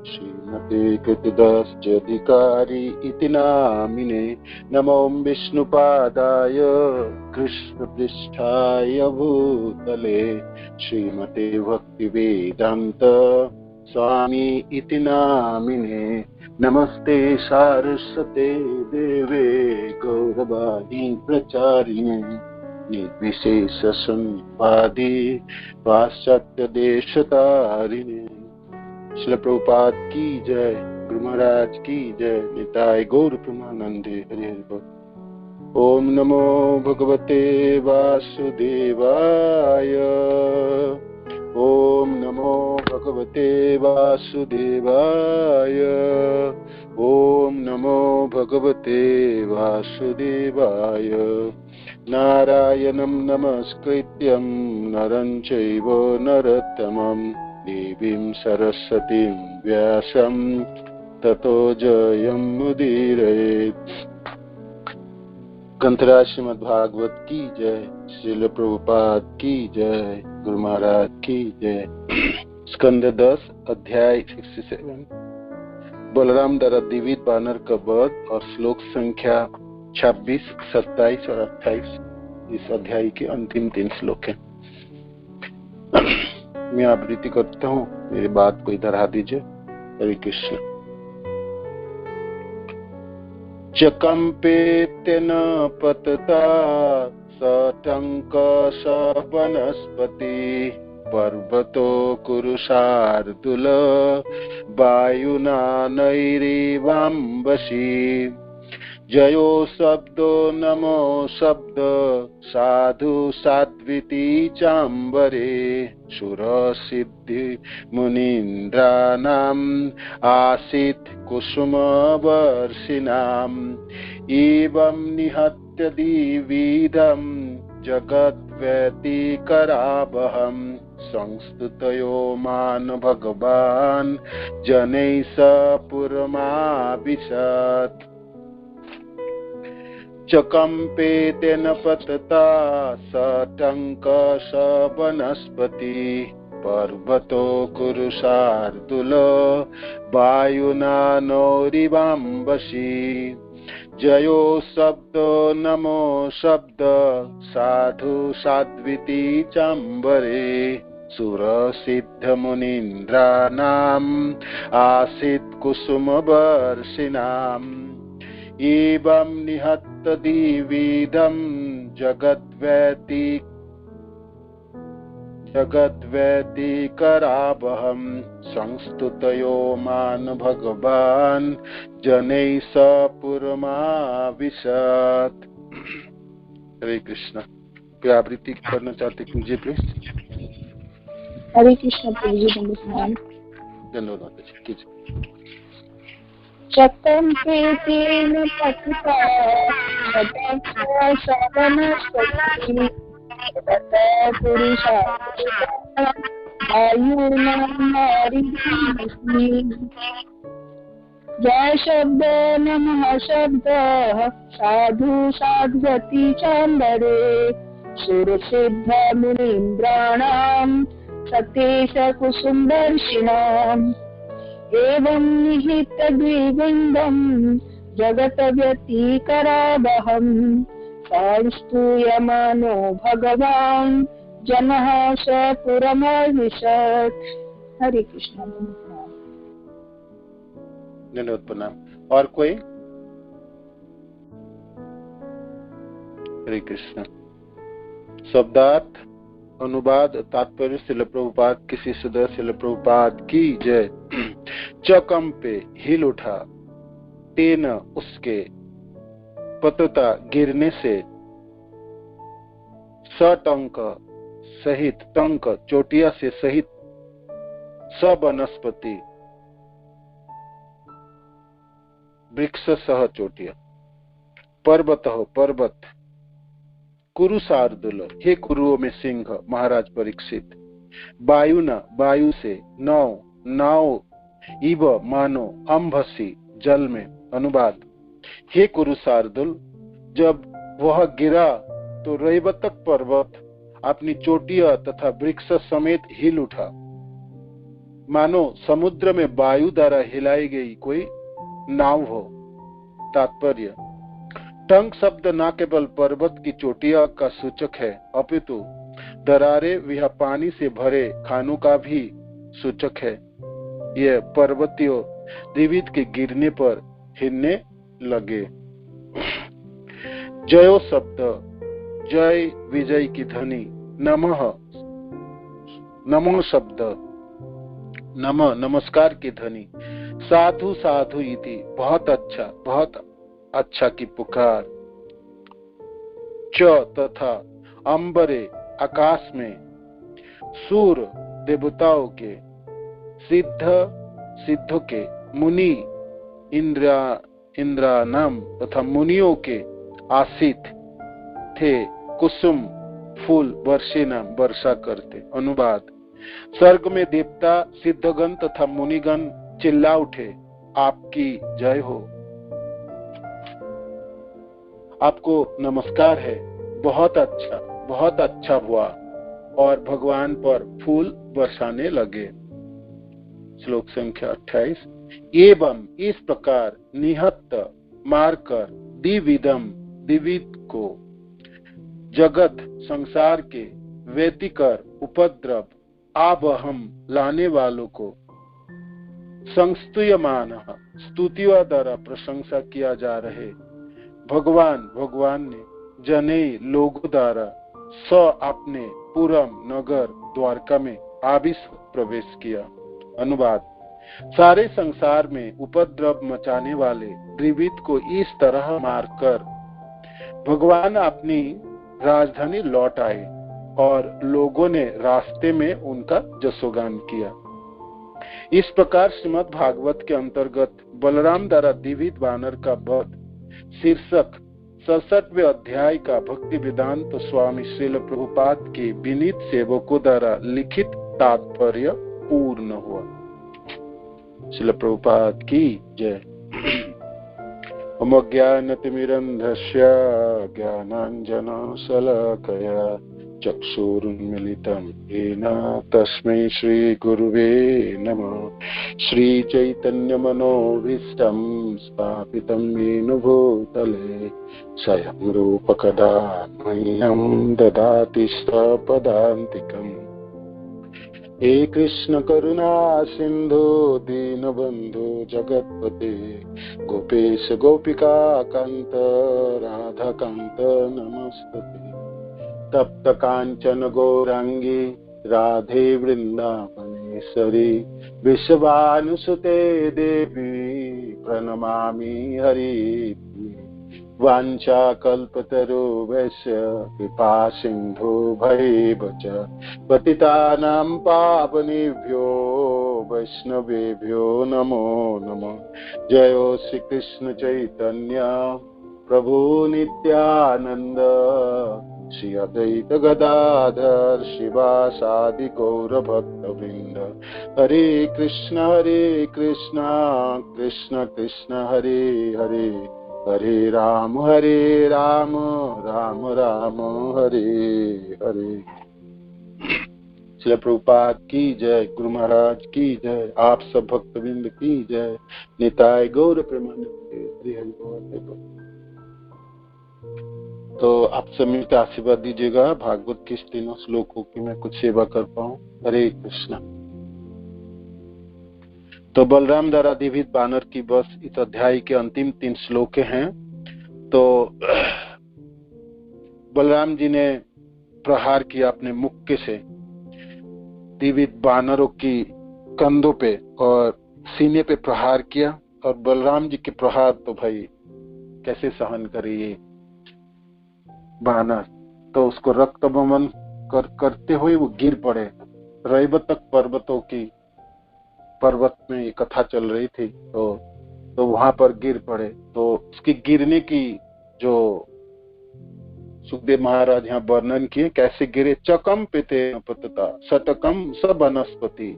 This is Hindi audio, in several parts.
श्रीमते कृतदास्यधिकारी इति नामिने। नमो विष्णुपादाय कृष्णपृष्ठाय भूतले श्रीमते भक्तिवेदान्त स्वामी इति नामिने। नमस्ते सारस्वते देवे गौरवाणी प्रचारिणे निर्विशेष संवादी पाश्चात्य देशतारिणे। श्रील प्रभुपाद की जय, गुरु महाराज की जय, निताय गौर प्रेमानंदे हरि हरि बोल। ओम नमो भगवते वासुदेवाय। ओम नमो भगवते वासुदेवाय। ओम नमो भगवते वासुदेवाय। नारायणं नमस्कृत्यं नरं चैव नरोत्तमं देवीं सरस्वतीं व्यासं ततो जयमुदीरयेत्। ग्रंथराज श्रीमद् भागवत की जय, श्रील प्रभुपाद की जय, गुरु महाराज की जय। स्कंद 10 अध्याय 67 बलराम द्वारा द्विविध बानर का वध और श्लोक संख्या 26, 27 और 28 इस अध्याय के अंतिम 3 श्लोक हैं। मैं आवृत्ति करता हूँ, मेरी बात को इधर आ दीजिए। हरे कृष्ण। चकंपेत्यन पतता सटंक स वनस्पति पर्वतो कुरुशार्दुल वायुना नैरिवाम्बसी। जयो शब्दो नमो शब्द साधु साध्विति चांबरे सुर सिद्धि मुनीन्द्राणाम आसीत् कुसुम वर्षिणाम। एवं निहत्य द्विविधं जगद्व्यतिकरावहं संस्तुतयो मान भगवान् जनैः स पुरमाविशत्। चकंपेतेन पतता सटंक स वनस्पति पर्वतो कुरुशार्दुल वायुना नौरिवाम्बसी। जयो शब्दो नमो शब्द साधु साध्विति चांबरे सुर सिद्ध मुनीन्द्राणाम आसीत् कुसुम वर्षिणाम। एवं निहत्त द्विविधं जगद्व्यतिकरावहं संस्तुतयो मान भगवान् जनैः स पुरमाविशत्। हरे कृष्ण। क्या आवृत्ति करना चाहते कीजिए प्लीज। हरे कृष्ण प्रभु जी। धन्यवाद कीजिए। चकंपेतेन पतता सटंक स वनस्पति वायुना नैरिवाम्बसी। जय शब्द नमः शब्द साधु साध्वति चांबरे सुर सिद्ध मुनीन्द्राणाम सतेश कुसुम वर्षिणाम। एवं निहित द्विविधं जगत व्यतिकरावहं संस्तूयमानो भगवान् जनः स पुरमाविशत्। हरे कृष्ण। धन्यवाद, प्रणाम। और कोई? हरे कृष्ण। शब्दार्थ, अनुवाद, तात्पर्य श्रील प्रभुपाद की शिष्य श्रील प्रभुपाद की जय। चकंपे हिल उठा, तेन उसके, पतता गिरने से, सटंक सहित, टंक चोटिया से सहित, सब वनस्पति वृक्ष सह चोटिया, पर्वत हो पर्वत, कुरुशार्दुल हे कुरुओं में सिंह महाराज परीक्षित, वायुना वायु से, नौ नाव, इव मानो, अंभसी जल में। अनुवाद। हे कुरुशार्दुल, जब वह गिरा तो रैवतक पर्वत अपनी चोटिया तथा वृक्ष समेत हिल उठा। मानो समुद्र में वायु द्वारा हिलाई गई कोई नाव हो। तात्पर्य, टंक शब्द न केवल पर्वत की चोटियों का सूचक है, अपितु दरारें या पानी से भरे खानों का भी सूचक है। यह पर्वतियों द्विविद के गिरने पर हिलने लगे। जयो शब्द, जय विजय की ध्वनि। नमः, नमो शब्द, नमः नमस्कार की ध्वनि। साधु साधु इति, बहुत अच्छा की पुकार। च तथा, अंबरे आकाश में, सूर देवताओं के, सिद्धों के, मुनि इंद्रानाम तथा मुनियों के आसित थे। कुसुम फूल वर्षिना, वर्षा करते। अनुवाद, स्वर्ग में देवता, सिद्धगण तथा मुनिगण चिल्ला उठे, आपकी जय हो, आपको नमस्कार है, बहुत अच्छा हुआ, और भगवान पर फूल बरसाने लगे। श्लोक संख्या 28। एवं इस प्रकार निहत्त मारकर द्विविद को, जगत संसार के व्यतिकर उपद्रव आबहम लाने वालों को, संस्तूयमान स्तुतियों द्वारा प्रशंसा किया जा रहे भगवान ने जनेई लोगों द्वारा अपने पुरम नगर द्वारका में आविष प्रवेश किया। अनुवाद, सारे संसार में उपद्रव मचाने वाले द्विविद को इस तरह मारकर भगवान अपनी राजधानी लौट आए और लोगों ने रास्ते में उनका जसोगान किया। इस प्रकार श्रीमद् भागवत के अंतर्गत बलराम द्वारा द्विविद वानर का वध शीर्षक 67वें अध्याय का भक्ति वेदांत स्वामी श्रील प्रभुपाद के विनीत सेवकों द्वारा लिखित तात्पर्य पूर्ण हुआ। श्रील प्रभुपाद की जय। अज्ञानतिमिरन्धस्य ज्ञानाञ्जनशलाकया चक्षुरुन्मीलितं येन तस्मै श्रीगुरुवे नमः। श्रीचैतन्यमनोभीष्टं स्थापितं येन भूतले स्वयं रूपकदा मह्यं ददाति स्वपदान्तिकम्। हे कृष्ण करुणा सिंधु दीनबंधु जगत्पते गोपेश गोपिका कांत राधा कांत नमस्तुते। तप्त कांचन गौरांगी राधे वृंदावनेश्वरी विश्वानुसुते देवी प्रणमामि हरिप्रिये। वाञ्छा कल्पतरुभ्यश्च कृपा सिन्धु भैव च पतितानां पावनेभ्यो वैष्णवेभ्यो नमो नमः। जयो श्री कृष्ण चैतन्य प्रभु नित्यानंद श्री अद्वैत गदाधर शिवासादि गौर भक्तवृंद। हरे कृष्ण कृष्ण कृष्ण हरे हरे, हरे राम राम राम हरे हरे। श्री प्रभुपाद की जय, गुरु महाराज की जय, आप सब भक्तवृंद की जय। निताय गौर प्रेमानंद। तो आप सब मिलकर आशीर्वाद दीजिएगा भागवत के तीनों श्लोकों की मैं कुछ सेवा कर पाऊं। हरे कृष्णा। तो बलराम द्वारा द्विविद वानर की बस इस अध्याय के अंतिम 3 श्लोक हैं। तो बलराम जी ने प्रहार किया अपने मुक्के से द्विविद वानरों की कंधों पे और सीने पे प्रहार किया। और बलराम जी के प्रहार तो भाई कैसे सहन करिए वानर, तो उसको रक्त बमन करते हुए वो गिर पड़े। रैवतक पर्वत में ये कथा चल रही थी, तो वहां पर गिर पड़े। तो उसकी गिरने की जो सुखदेव महाराज यहाँ वर्णन किए कैसे गिरे। चकम पिते पतता शतकम सब वनस्पति,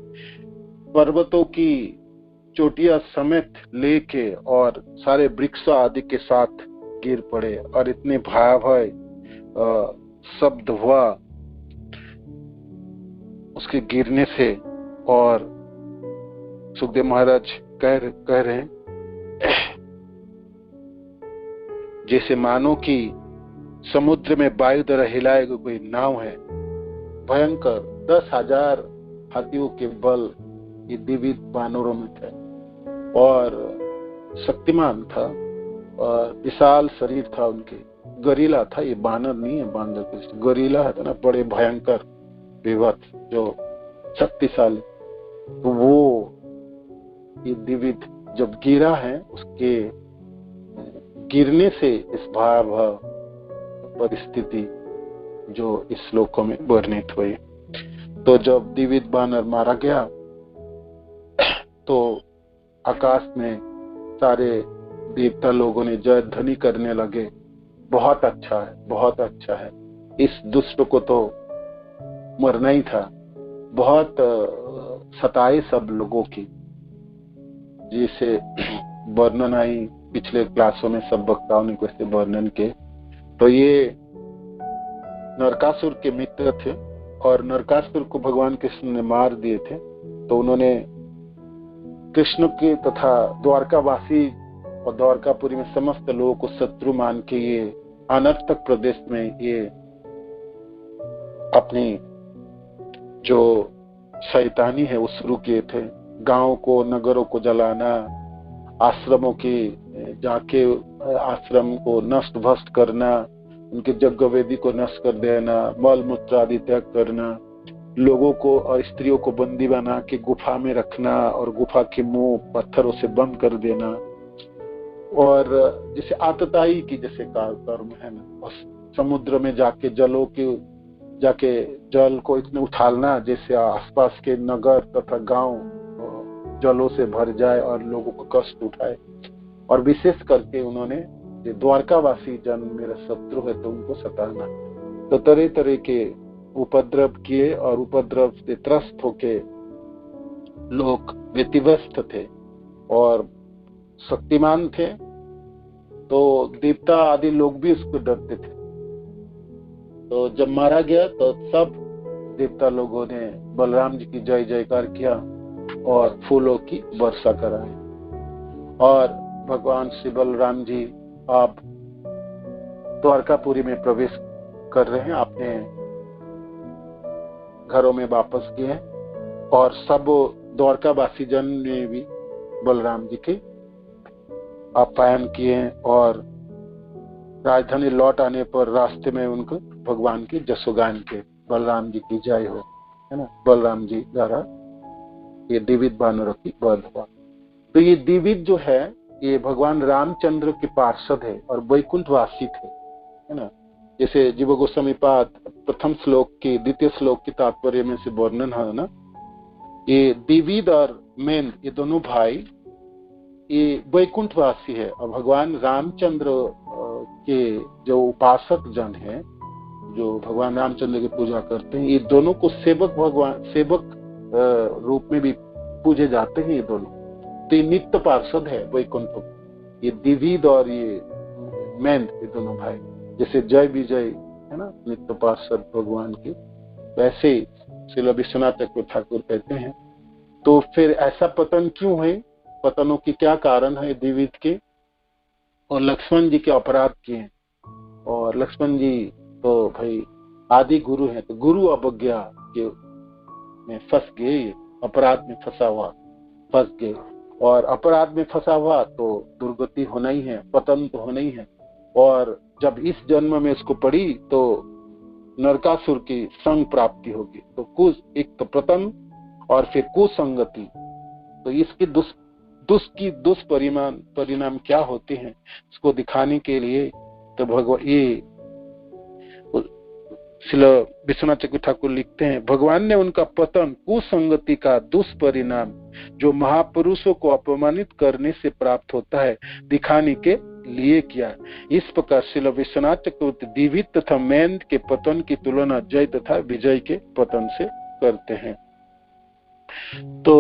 पर्वतों की चोटियां समेत लेके और सारे वृक्ष आदि के साथ गिर पड़े। और इतने भयावह शब्द हुआ उसके गिरने से। और सुखदेव महाराज कह रहे हैं, जैसे मानो कि समुद्र में वायु द्वारा हिलाए गए कोई नाव है, भयंकर 10,000 हाथियों के बल ये दिव्य बानरों में थे और शक्तिमान था और विशाल शरीर था उनके, गरीला था। ये बानर नहीं है, बांदर कृष्ण गरीला है ना, बड़े भयंकर विभत्स जो शक्तिशाली। तो वो ये दिव्य जब गिरा है, उसके गिरने से इस भयावह परिस्थिति जो इस श्लोकों में वर्णित हुई। तो जब दिव्य बानर मारा गया तो आकाश में सारे देवता लोगों ने जय ध्वनि करने लगे, बहुत अच्छा है, बहुत अच्छा है, इस दुष्ट को तो मरना ही था। बहुत सताए सब लोगों की, जिसे वर्णन आई पिछले क्लासों में सब वक्ताओं ने कैसे वर्णन किए। तो ये नरकासुर के मित्र थे और नरकासुर को भगवान कृष्ण ने मार दिए थे। तो उन्होंने कृष्ण के तथा द्वारकावासी और द्वारकापुरी में समस्त लोगों को शत्रु मान के ये अनर्थक प्रदेश में ये अपनी जो शैतानी है वो शुरू किए थे। गांव को, नगरों को जलाना, आश्रमों के जाके आश्रम को नष्ट भ्रष्ट करना, उनके यज्ञ वेदी को नष्ट कर देना, मल मूत्र आदि त्याग करना, लोगों को और स्त्रियों को बंदी बना के गुफा में रखना और गुफा के मुंह पत्थरों से बंद कर देना, और जैसे आतताई की जैसे कर्म है ना, और समुद्र में जाके जल को इतने उछालना जैसे आसपास के नगर तथा गांव जलों से भर जाए और लोगों को कष्ट उठाए। और विशेष करके उन्होंने ये द्वारकावासी जन मेरा शत्रु है तो उनको सताना, तो तरह तरह के उपद्रव किए और उपद्रव से त्रस्त होके लोग व्यतिव्यस्त थे और शक्तिमान थे। तो देवता आदि लोग भी उसको डरते थे। तो जब मारा गया तो सब देवता लोगों ने बलराम जी की जय जयकार किया और फूलों की वर्षा कराई। और भगवान श्री बलराम जी आप द्वारकापुरी में प्रवेश कर रहे हैं, अपने घरों में वापस गए और सब द्वारकावासी जन ने भी बलराम जी के आप्यायन किए और राजधानी लौट आने पर रास्ते में उनको भगवान के जसोगान के बलराम जी की जय हो, है ना। बलराम जी द्वारा ये दिव्य बानरों की वध हुआ। तो ये दिव्य जो है ये भगवान रामचंद्र के पार्षद है और वैकुंठवासी थे, है ना। जैसे जीव गोस्वामी पाद प्रथम श्लोक के द्वितीय श्लोक के तात्पर्य में से वर्णन है ना, ये दिविद और मेन ये दोनों भाई ये वैकुंठवासी है और भगवान रामचंद्र के जो उपासक जन है, जो भगवान रामचंद्र की पूजा करते हैं, ये दोनों को सेवक रूप में भी पूजे जाते हैं ये दोनों। तो ये नित्य पार्षद है वैकुंठ, ये दिविद और ये मैन ये दोनों भाई, जैसे जय विजय है ना नित्य पार्षद भगवान के, वैसे श्रील विश्वनाथ चक्रवर्ती ठाकुर कहते हैं। तो फिर ऐसा पतन क्यों है, पतनों की क्या कारण है दिविद के, और लक्ष्मण जी के अपराध किए। और लक्ष्मण जी तो भाई आदि गुरु हैं, तो गुरु अवज्ञा के में फंस गए, अपराध में फंस गए और अपराध में फंसा हुआ तो दुर्गति होना ही है, पतन तो होना ही है। और जब इस जन्म में इसको पड़ी तो नरकासुर की संग प्राप्ति होगी। तो एक तो पतन और फिर कुसंगति, तो इसके दुष्परिणाम क्या होते हैं इसको दिखाने के लिए तो भगवान ये श्रील विश्वनाथ चक्रवर्ती ठाकुर लिखते हैं, भगवान ने उनका पतन कुसंगति का दुष्परिणाम जो महापुरुषों को अपमानित करने से प्राप्त होता है दिखाने के लिए किया। इस प्रकार श्रील विश्वनाथ चक्रवर्ती दिविद तथा मैन के पतन की तुलना जय तथा विजय के पतन से करते हैं। तो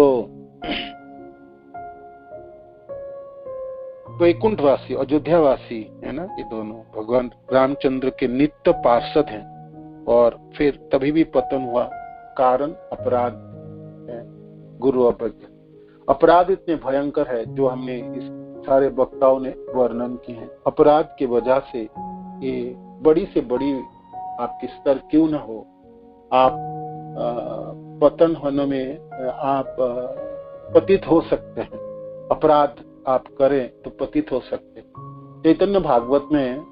वैकुंठवासी अयोध्यावासी है ना, ये दोनों भगवान रामचंद्र के नित्य पार्षद हैं और फिर तभी भी पतन हुआ, कारण अपराध है, गुरु अवज्ञा। अपराध इतने भयंकर है जो हमने इस सारे वक्ताओं ने वर्णन किए हैं। अपराध की वजह से ये बड़ी से बड़ी आपकी स्तर क्यों ना हो, आप पतन होने में आप पतित हो सकते हैं। अपराध आप करें तो पतित हो सकते हैं। चैतन्य भागवत में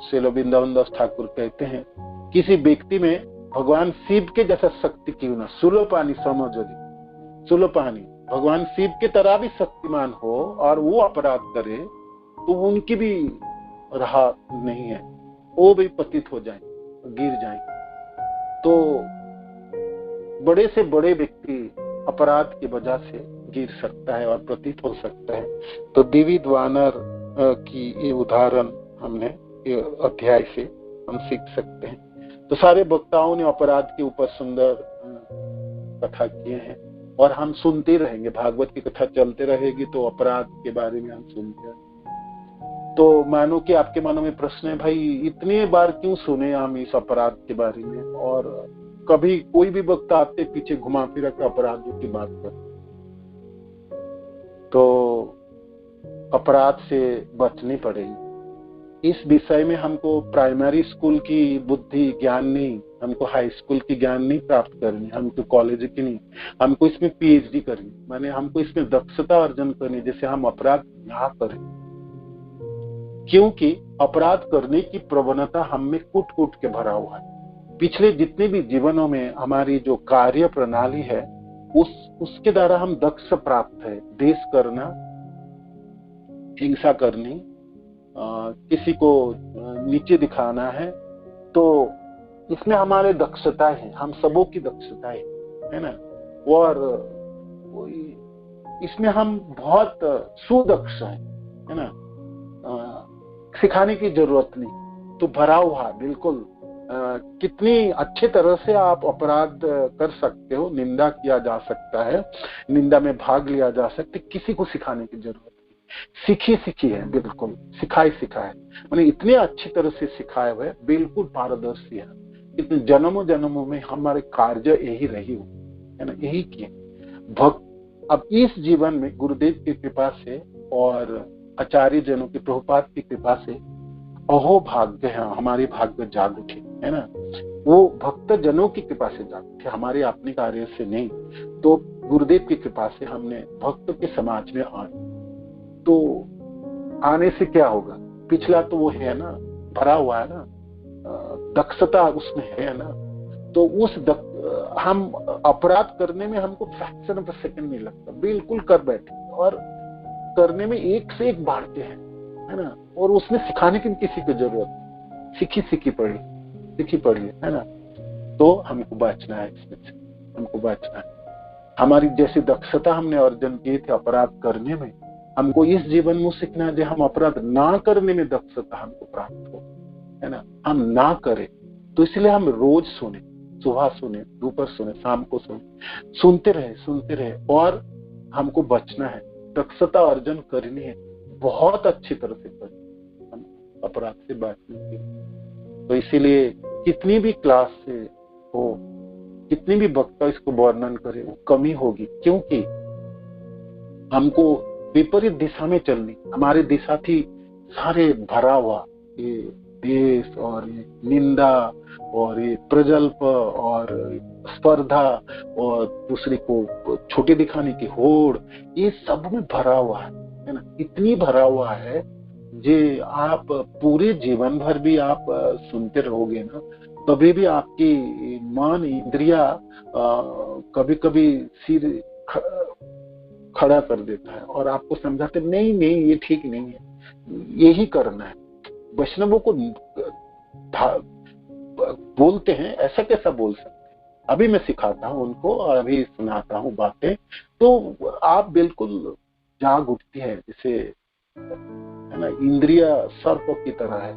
श्रील वृंदावन दास ठाकुर कहते हैं, किसी व्यक्ति में भगवान शिव के जैसा शक्ति क्यों ना, सुलोपानी समझोरी, सुलोपानी भगवान शिव के तरह भी शक्तिमान हो और वो अपराध करे तो उनकी भी राह नहीं है, वो भी पतित हो जाए, गिर जाए। तो बड़े से बड़े व्यक्ति अपराध की वजह से गिर सकता है और पतित हो सकता है। तो द्विविध वानर की ये उदाहरण हमने ये अध्याय से हम सीख सकते हैं। तो सारे वक्ताओं ने अपराध के ऊपर सुंदर कथा किए हैं और हम सुनते रहेंगे। भागवत की कथा चलते रहेगी तो अपराध के बारे में हम सुनते रहेंगे। तो मानो कि आपके मनों में प्रश्न है, भाई इतने बार क्यों सुने हम इस अपराध के बारे में, और कभी कोई भी वक्ता आपके पीछे घुमा फिरा कर अपराधों की बात कर। तो अपराध से बचनी पड़ेगी। इस विषय में हमको प्राइमरी स्कूल की बुद्धि ज्ञान नहीं, हमको हाई स्कूल की ज्ञान नहीं प्राप्त करनी, हमको कॉलेज की नहीं, हमको इसमें पीएचडी करनी, माने हमको इसमें दक्षता अर्जन करनी, जैसे हम अपराध ना करें। क्योंकि अपराध करने की प्रवणता हम में कूट कूट के भरा हुआ है। पिछले जितने भी जीवनों में हमारी जो कार्य प्रणाली है उसके द्वारा हम दक्ष प्राप्त है। देश करना, हिंसा करनी, किसी को नीचे दिखाना है, तो इसमें हमारे दक्षता है, हम सबों की दक्षता है ना। और इसमें हम बहुत सुदक्ष है ना। सिखाने की जरूरत नहीं, तो भरा हुआ बिल्कुल। कितनी अच्छे तरह से आप अपराध कर सकते हो, निंदा किया जा सकता है, निंदा में भाग लिया जा सकता है, किसी को सिखाने की जरूरत नहीं। सीखी है, बिल्कुल सिखाए मैंने इतने अच्छी तरह से सिखाए हुए, बिल्कुल पारदर्शी है। इतने जन्मों में हमारे कार्य यही रही हो है ना, यही किए भक्त। अब इस जीवन में गुरुदेव की कृपा से और आचार्य जनों की, प्रभुपाद की कृपा से अहो भाग्य है, हमारे भाग्य जाग उठे है ना। वो भक्त जनों की कृपा से जाग उठे, हमारे अपने कार्य से नहीं। तो गुरुदेव की कृपा से हमने भक्त के समाज में आए। तो आने से क्या होगा, पिछला तो वो है ना, भरा हुआ है ना, दक्षता उसमें है ना। तो उस हम अपराध करने में हमको फ्रैक्शन ऑफ अ सेकंड नहीं लगता, बिल्कुल कर बैठे और करने में एक से एक बढ़ते हैं है ना। और उसमें सिखाने की किसी की जरूरत, सीखी पड़ी है ना। तो हमको बचना है, इसमें से हमको बचना है। हमारी जैसी दक्षता हमने अर्जन की थी अपराध करने में, हमको इस जीवन में सीखना है जो हम अपराध ना करने में दक्षता हमको प्राप्त हो है ना, हम ना करें। तो इसलिए हम रोज सुने, सुबह सुने, दोपहर सुने, शाम को सुने, सुनते रहे और हमको बचना है, दक्षता अर्जन करनी है, बहुत अच्छी तरह से करनी, हम अपराध से बचने के। तो इसीलिए कितनी भी क्लास से हो, कितनी भी वक्ता इसको वर्णन करे, वो कमी होगी, क्योंकि हमको विपरीत दिशा में चलनी। हमारी दिशा थी सारे भरा हुआ ये देश और ये निंदा और ये प्रजल्प और स्पर्धा और दूसरे को छोटे दिखाने की होड़, ये सब में भरा हुआ है ना। इतनी भरा हुआ है जे आप पूरे जीवन भर भी आप सुनते रहोगे ना, कभी भी आपकी मन इंद्रिया कभी कभी सिर खड़ा कर देता है और आपको समझाते नहीं ये ठीक नहीं है, यही करना है। वैष्णवों को बोलते हैं, ऐसा कैसा बोल सकते हैं। अभी मैं सिखाता हूँ उनको और अभी सुनाता हूँ बातें, तो आप बिल्कुल जाग उठती है, जैसे है ना इंद्रिया सर्प की तरह है,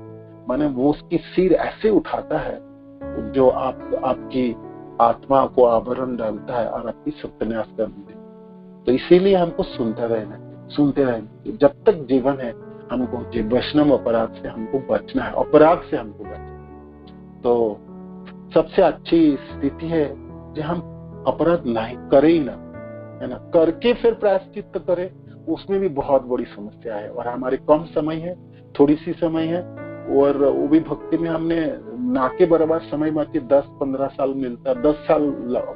माने वो उसकी सिर ऐसे उठाता है जो आपकी आत्मा को आवरण डालता है और आपकी सत्यानाश कर देता है। तो इसीलिए हमको सुनते रहना, जब तक जीवन है हमको वैष्णव अपराध से हमको बचना है, अपराध से हमको बचना। तो सबसे अच्छी स्थिति है जो हम अपराध नहीं करें ही ना, है ना, करके फिर प्रायश्चित करें, उसमें भी बहुत बड़ी समस्या है। और हमारे कम समय है, थोड़ी सी समय है, और वो भी भक्ति में हमने ना के बराबर समय बाकी 10-15 साल मिलता है। 10 साल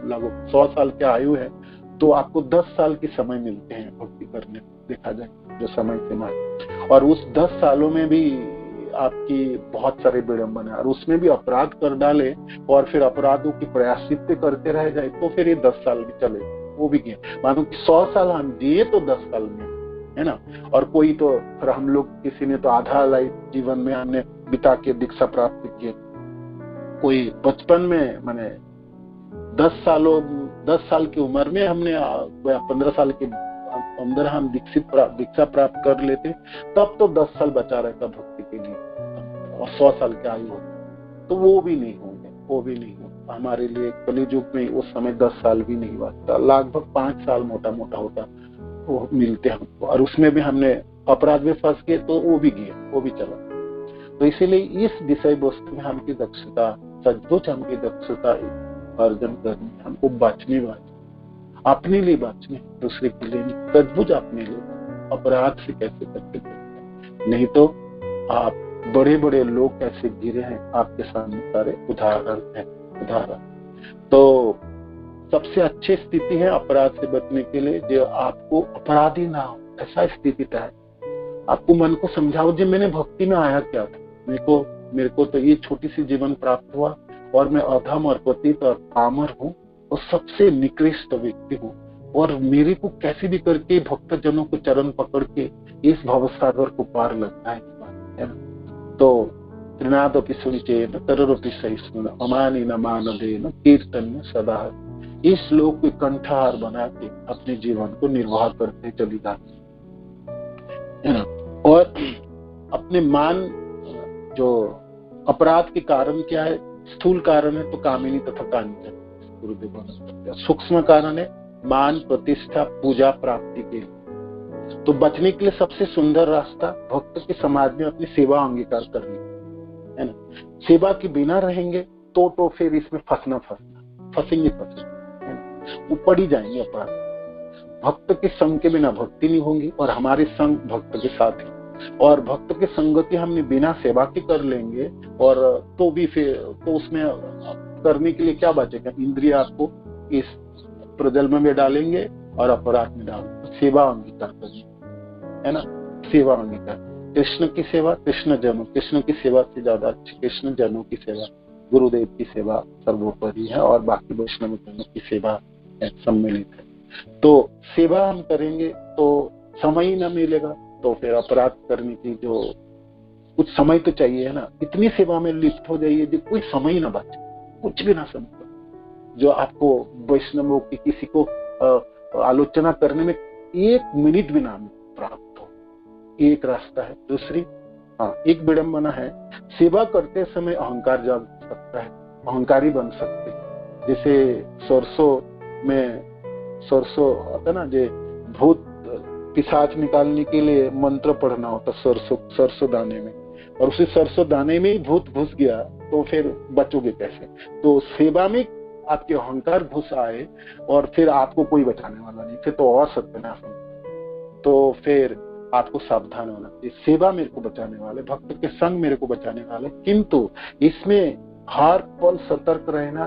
लगो 100 साल की आयु है तो आपको 10 साल के समय मिलते हैं भक्ति करने, देखा जाए जो समय सीमा है। और उस 10 सालों में भी आपकी बहुत सारे विडंबन है, और उसमें भी अपराध कर डाले और फिर अपराधों की प्रायश्चित करते रह जाए तो फिर ये 10 साल भी चले, वो भी गए। मानो कि 100 साल हम जिए तो 10 साल में, है ना। और कोई तो फिर हम लोग, किसी ने तो आधा लाइफ जीवन में हमने बिता के दीक्षा प्राप्त किए, कोई बचपन में माने 10 साल की उम्र में हमने 15 साल के अंदर हम दीक्षा प्राप्त कर लेते, तब तो 10 साल बचा रहता भक्ति के लिए, और 100 साल की आयु हो तो वो भी नहीं होंगे, वो भी नहीं हो। हमारे लिए कलियुग में उस समय 10 साल भी नहीं बचता, लगभग 5 साल मोटा मोटा होता वो मिलते हमको, और उसमें भी हमने अपराध में फंस गए तो वो भी गया, वो भी चला। तो इसीलिए इस विषय वस्तु में हमकी दक्षता, सचमुच हमकी दक्षता अर्जन करनी, हमको बचने अपने लिए बचने, दूसरे के लिए नहीं, सचमुच अपने लिए। अपराध से कैसे करते, नहीं तो आप बड़े बड़े लोग कैसे गिरे हैं आपके सामने सारे उदाहरण है, उदाहरण। तो सबसे अच्छी स्थिति है अपराध से बचने के लिए, जो आपको अपराधी ना हो ऐसा स्थिति है। आपको मन को समझाओ, जो मैंने भक्ति में आया क्या था, मेरे को तो ये छोटी सी जीवन प्राप्त हुआ और मैं अधम और पतित और पामर हूँ और सबसे निकृष्ट व्यक्ति हूँ, और मेरे को कैसे भी करके भक्त जनों को चरण पकड़ के इस भवसागर को पार लगना है ना। तो त्रिनादपि सुनिचेन तररोपि सहिष्णुना अमानि न मानदेन कीर्तन सदा, इस श्लोक को कंठहार बना के अपने जीवन को निर्वाह करते चली जाती है ना। और अपने मान, जो अपराध के कारण क्या है, स्थूल कारण है तो कामिनी तथा कांचन, गुरुदेव। सूक्ष्म कारण है मान, प्रतिष्ठा, पूजा प्राप्ति के लिए। तो बचने के लिए सबसे सुंदर रास्ता भक्त के समाज में अपनी सेवा अंगीकार करनी है ना। सेवा के बिना रहेंगे तो फिर इसमें फंसेंगे, वो पड़ ही जाएंगे अपराध। भक्त के संग के बिना भक्ति नहीं होंगी, और हमारे संग भक्त के साथ ही, और भक्त के संगति हमने बिना सेवा के कर लेंगे, और तो भी फिर तो उसमें करने के लिए क्या बचेगा, इंद्रिय आपको इस प्रजन्म में डालेंगे और अपराध में डालेंगे। सेवा अंगीकार करनी है ना, सेवा अंगीकार। कृष्ण की सेवा, कृष्ण की सेवा से ज्यादा अच्छी कृष्ण जनों की सेवा, गुरुदेव की सेवा सर्वोपरि है, और बाकी वैष्णव जनों की सेवा सम्मिलित है। तो सेवा हम करेंगे तो समय ही न मिलेगा, तो फिर अपराध करने की जो कुछ समय तो चाहिए है ना। इतनी सेवा में लिप्त हो जाइए जो कोई समय ही ना बचे, कुछ भी ना समझो, जो आपको वैष्णवों की किसी को आलोचना करने में 1 मिनट भी ना प्राप्त हो। एक रास्ता है। दूसरी, एक विडंबना है, सेवा करते समय अहंकार जाग सकता है, अहंकारी बन सकते हैं। जैसे सरसों आता ना, जो भूत पिशाच निकालने के लिए मंत्र पढ़ना होता सरसों दाने में, और उसी सरसों दाने में ही भूत घुस गया तो फिर बचोगे कैसे। तो सेवा में आपके अहंकार घुस आए और फिर आपको कोई बचाने वाला नहीं, फिर तो और सत्यानाश होगा। तो फिर आपको सावधान होना चाहिए। सेवा मेरे को बचाने वाले, भक्त के संग मेरे को बचाने वाले, किंतु इसमें हर पल सतर्क रहना,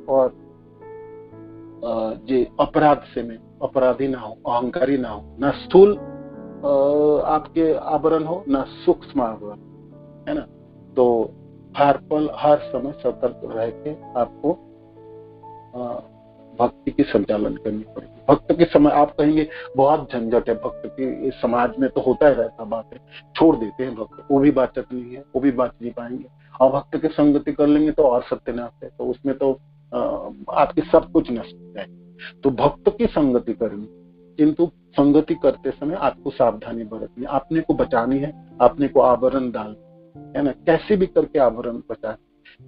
और जे अपराध से में अपराधी ना हो, अहंकारी ना हो, ना स्थूल आपके आवरण हो, ना सूक्ष्म आवरण, है ना। तो हर पल हर समय सतर्क रह के आपको भक्ति की संचालन करनी पड़ेगी। भक्त के समय आप कहेंगे बहुत झंझट है भक्त की, इस समाज में तो होता ही रहता बातें, छोड़ देते हैं भक्त, वो भी बातचीत नहीं है, वो भी बात नहीं पाएंगे, और भक्त की संगति कर लेंगे तो और सत्यानाश है, तो उसमें तो आपकी सब कुछ नष्ट है। तो भक्त की संगति करनी, किंतु संगति करते समय आपको सावधानी बरतनी, अपने को बचानी है, अपने को आवरण डाल, है ना, कैसे भी करके आवरण बचा,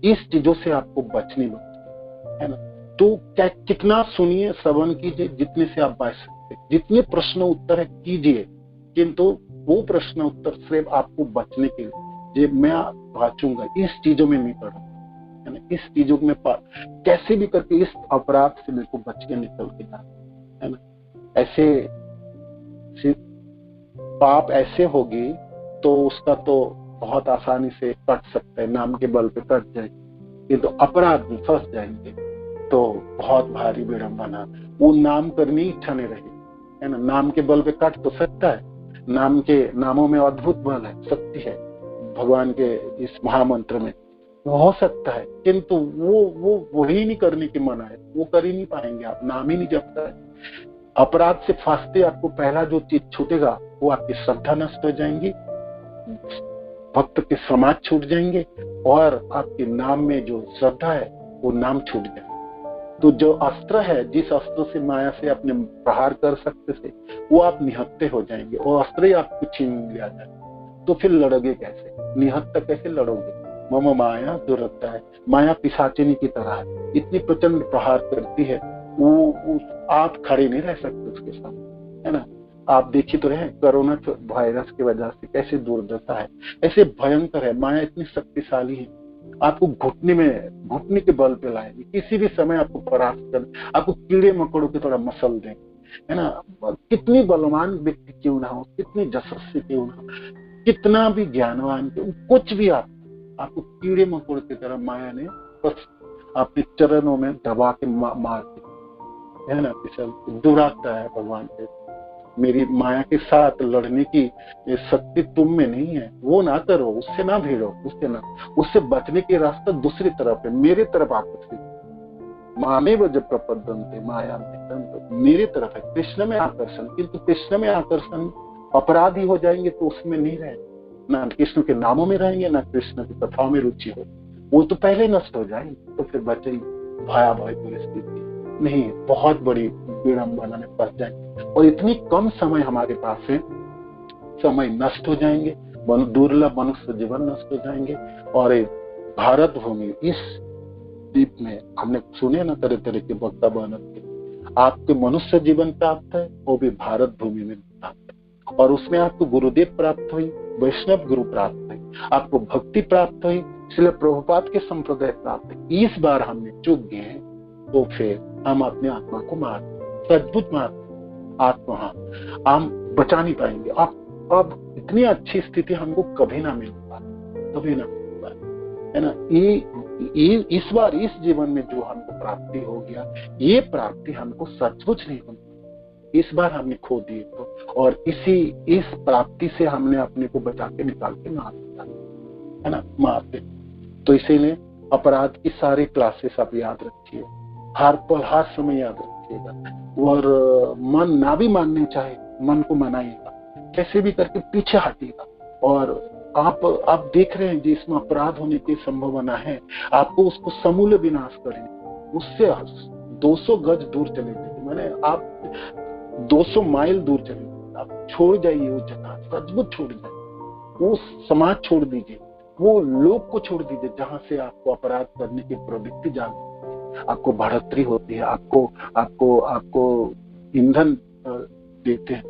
इस चीजों से आपको बचनी है ना। तो क्या कितना सुनिए, श्रवण कीजिए, जितने से आप बच सकते, जितने प्रश्न उत्तर है कीजिए, किंतु वो प्रश्न उत्तर सिर्फ आपको बचने के लिए, मैं बचूंगा, इस चीजों में नहीं पड़ा, है ना, इस चीजों में कैसे भी करके इस अपराध से मेरे को बच के निकल के जाना, है ना। ऐसे पाप ऐसे होगी तो उसका तो बहुत आसानी से कट सकता है, नाम के बल पे कट जाए, किंतु अपराध में फंस जाएंगे तो बहुत भारी विडंबना। वो नाम करने की इच्छा नहीं रही है ना। नाम के बल पे कट तो सकता है, नाम के नामों में अद्भुत बल है, शक्ति है भगवान के इस महामंत्र में, हो सकता है, किंतु वो वही नहीं करने की मना है, वो कर ही नहीं पाएंगे आप, नाम ही नहीं जपता है। अपराध से फांसते आपको पहला जो चीज छूटेगा वो आपकी श्रद्धा नष्ट हो जाएंगी, भक्त के समाज छूट जाएंगे, और आपके नाम में जो श्रद्धा है वो नाम छूट जाए। तो जो अस्त्र है, जिस अस्त्र से माया से अपने प्रहार कर सकते थे, वो आप निहत्ते हो जाएंगे, और अस्त्र ही आपको छीन लिया जाए, तो फिर लड़ोगे कैसे? निहत्ता कैसे लड़ोगे? मम माया दुरत्ता है, माया पिशाचिनी की तरह है, इतनी प्रचंड प्रहार करती है, वो आप खड़े नहीं रह सकते उसके साथ, है ना। आप देखिए तो रहे कोरोना वायरस की वजह से कैसे दुर्दशा है, ऐसे भयंकर है, माया इतनी शक्तिशाली है, आपको घुटने के बल पे लाएंगे, किसी भी समय आपको परास्त कर, आपको कीड़े मकोड़ों की तरह मसल देंगे, है ना। कितनी बलवान व्यक्ति क्यों ना हो, कितनी यशस्वी क्यों ना हो, कितना भी ज्ञानवान क्यों, कुछ भी आपको कीड़े मकोड़े की तरह माया ने बस अपने चरणों में दबा के मार दिया, है ना। पिछल दुरात्ता है भगवान के, मेरी माया के साथ लड़ने की शक्ति तुम में नहीं है, वो ना करो, उससे ना भिड़ो, उससे बचने की रास्ता दूसरी तरफ है, मेरे तरफ आकर्षित। मामेव जब प्रपद्यन्ते माया में, मेरे तरफ है कृष्ण में आकर्षण, किंतु कृष्ण में आकर्षण अपराधी हो जाएंगे तो उसमें नहीं रहे, ना कृष्ण के नामों में रहेंगे, ना कृष्ण की कथाओं में रुचि हो, वो तो पहले नष्ट हो जाएंगे, तो फिर बचेंगे भयावह परिस्थिति नहीं, बहुत बड़ी विडंबना में फंस जाएंगे, और इतनी कम समय हमारे पास है, समय नष्ट हो जाएंगे, दुर्लभ मनुष्य जीवन नष्ट हो जाएंगे। और भारत भूमि इस द्वीप में हमने सुने ना तरह तरह के वक्ता बनत के, आपके मनुष्य जीवन प्राप्त है, वो भी भारत भूमि में प्राप्त है, और उसमें आपको गुरुदेव प्राप्त हुई, वैष्णव गुरु प्राप्त हुई, आपको भक्ति प्राप्त हुई, इसलिए प्रभुपाद के संप्रदाय प्राप्त है। इस बार हमने चूक गए हैं तो फिर हम अपने आत्मा को मार, सचमुच मार आत्मा, हम बचा नहीं पाएंगे। अब इतनी अच्छी स्थिति हमको कभी ना मिल पाए, कभी ना मिल पाए, है ना। ये इस बार इस जीवन में जो हमको प्राप्ति हो गया, ये प्राप्ति हमको सचमुच नहीं होती, इस बार हमने खो दी तो, और इस प्राप्ति से हमने अपने को बचा के निकाल के मार दिया, है ना, मार दे। तो इसीलिए अपराध की सारी क्लासेस आप याद रखिए, हर पल हर समय याद रखिएगा, और मन ना भी मानने चाहे, मन को मनाइएगा, कैसे भी करके पीछे हटिएगा। और आप देख रहे हैं जिसमें अपराध होने की संभावना है, आपको उसको समूल विनाश करें, उससे 200 गज दूर चले जाइए, मैंने आप 200 माइल दूर चले जाइए, आप छोड़ जाइए वो जगह, सचमुच छोड़ जाइए, वो समाज छोड़ दीजिए, वो लोग को छोड़ दीजिए जहां से आपको अपराध करने की प्रवृत्ति जागती है, आपको बढ़ोतरी होती है, आपको ईंधन देते हैं,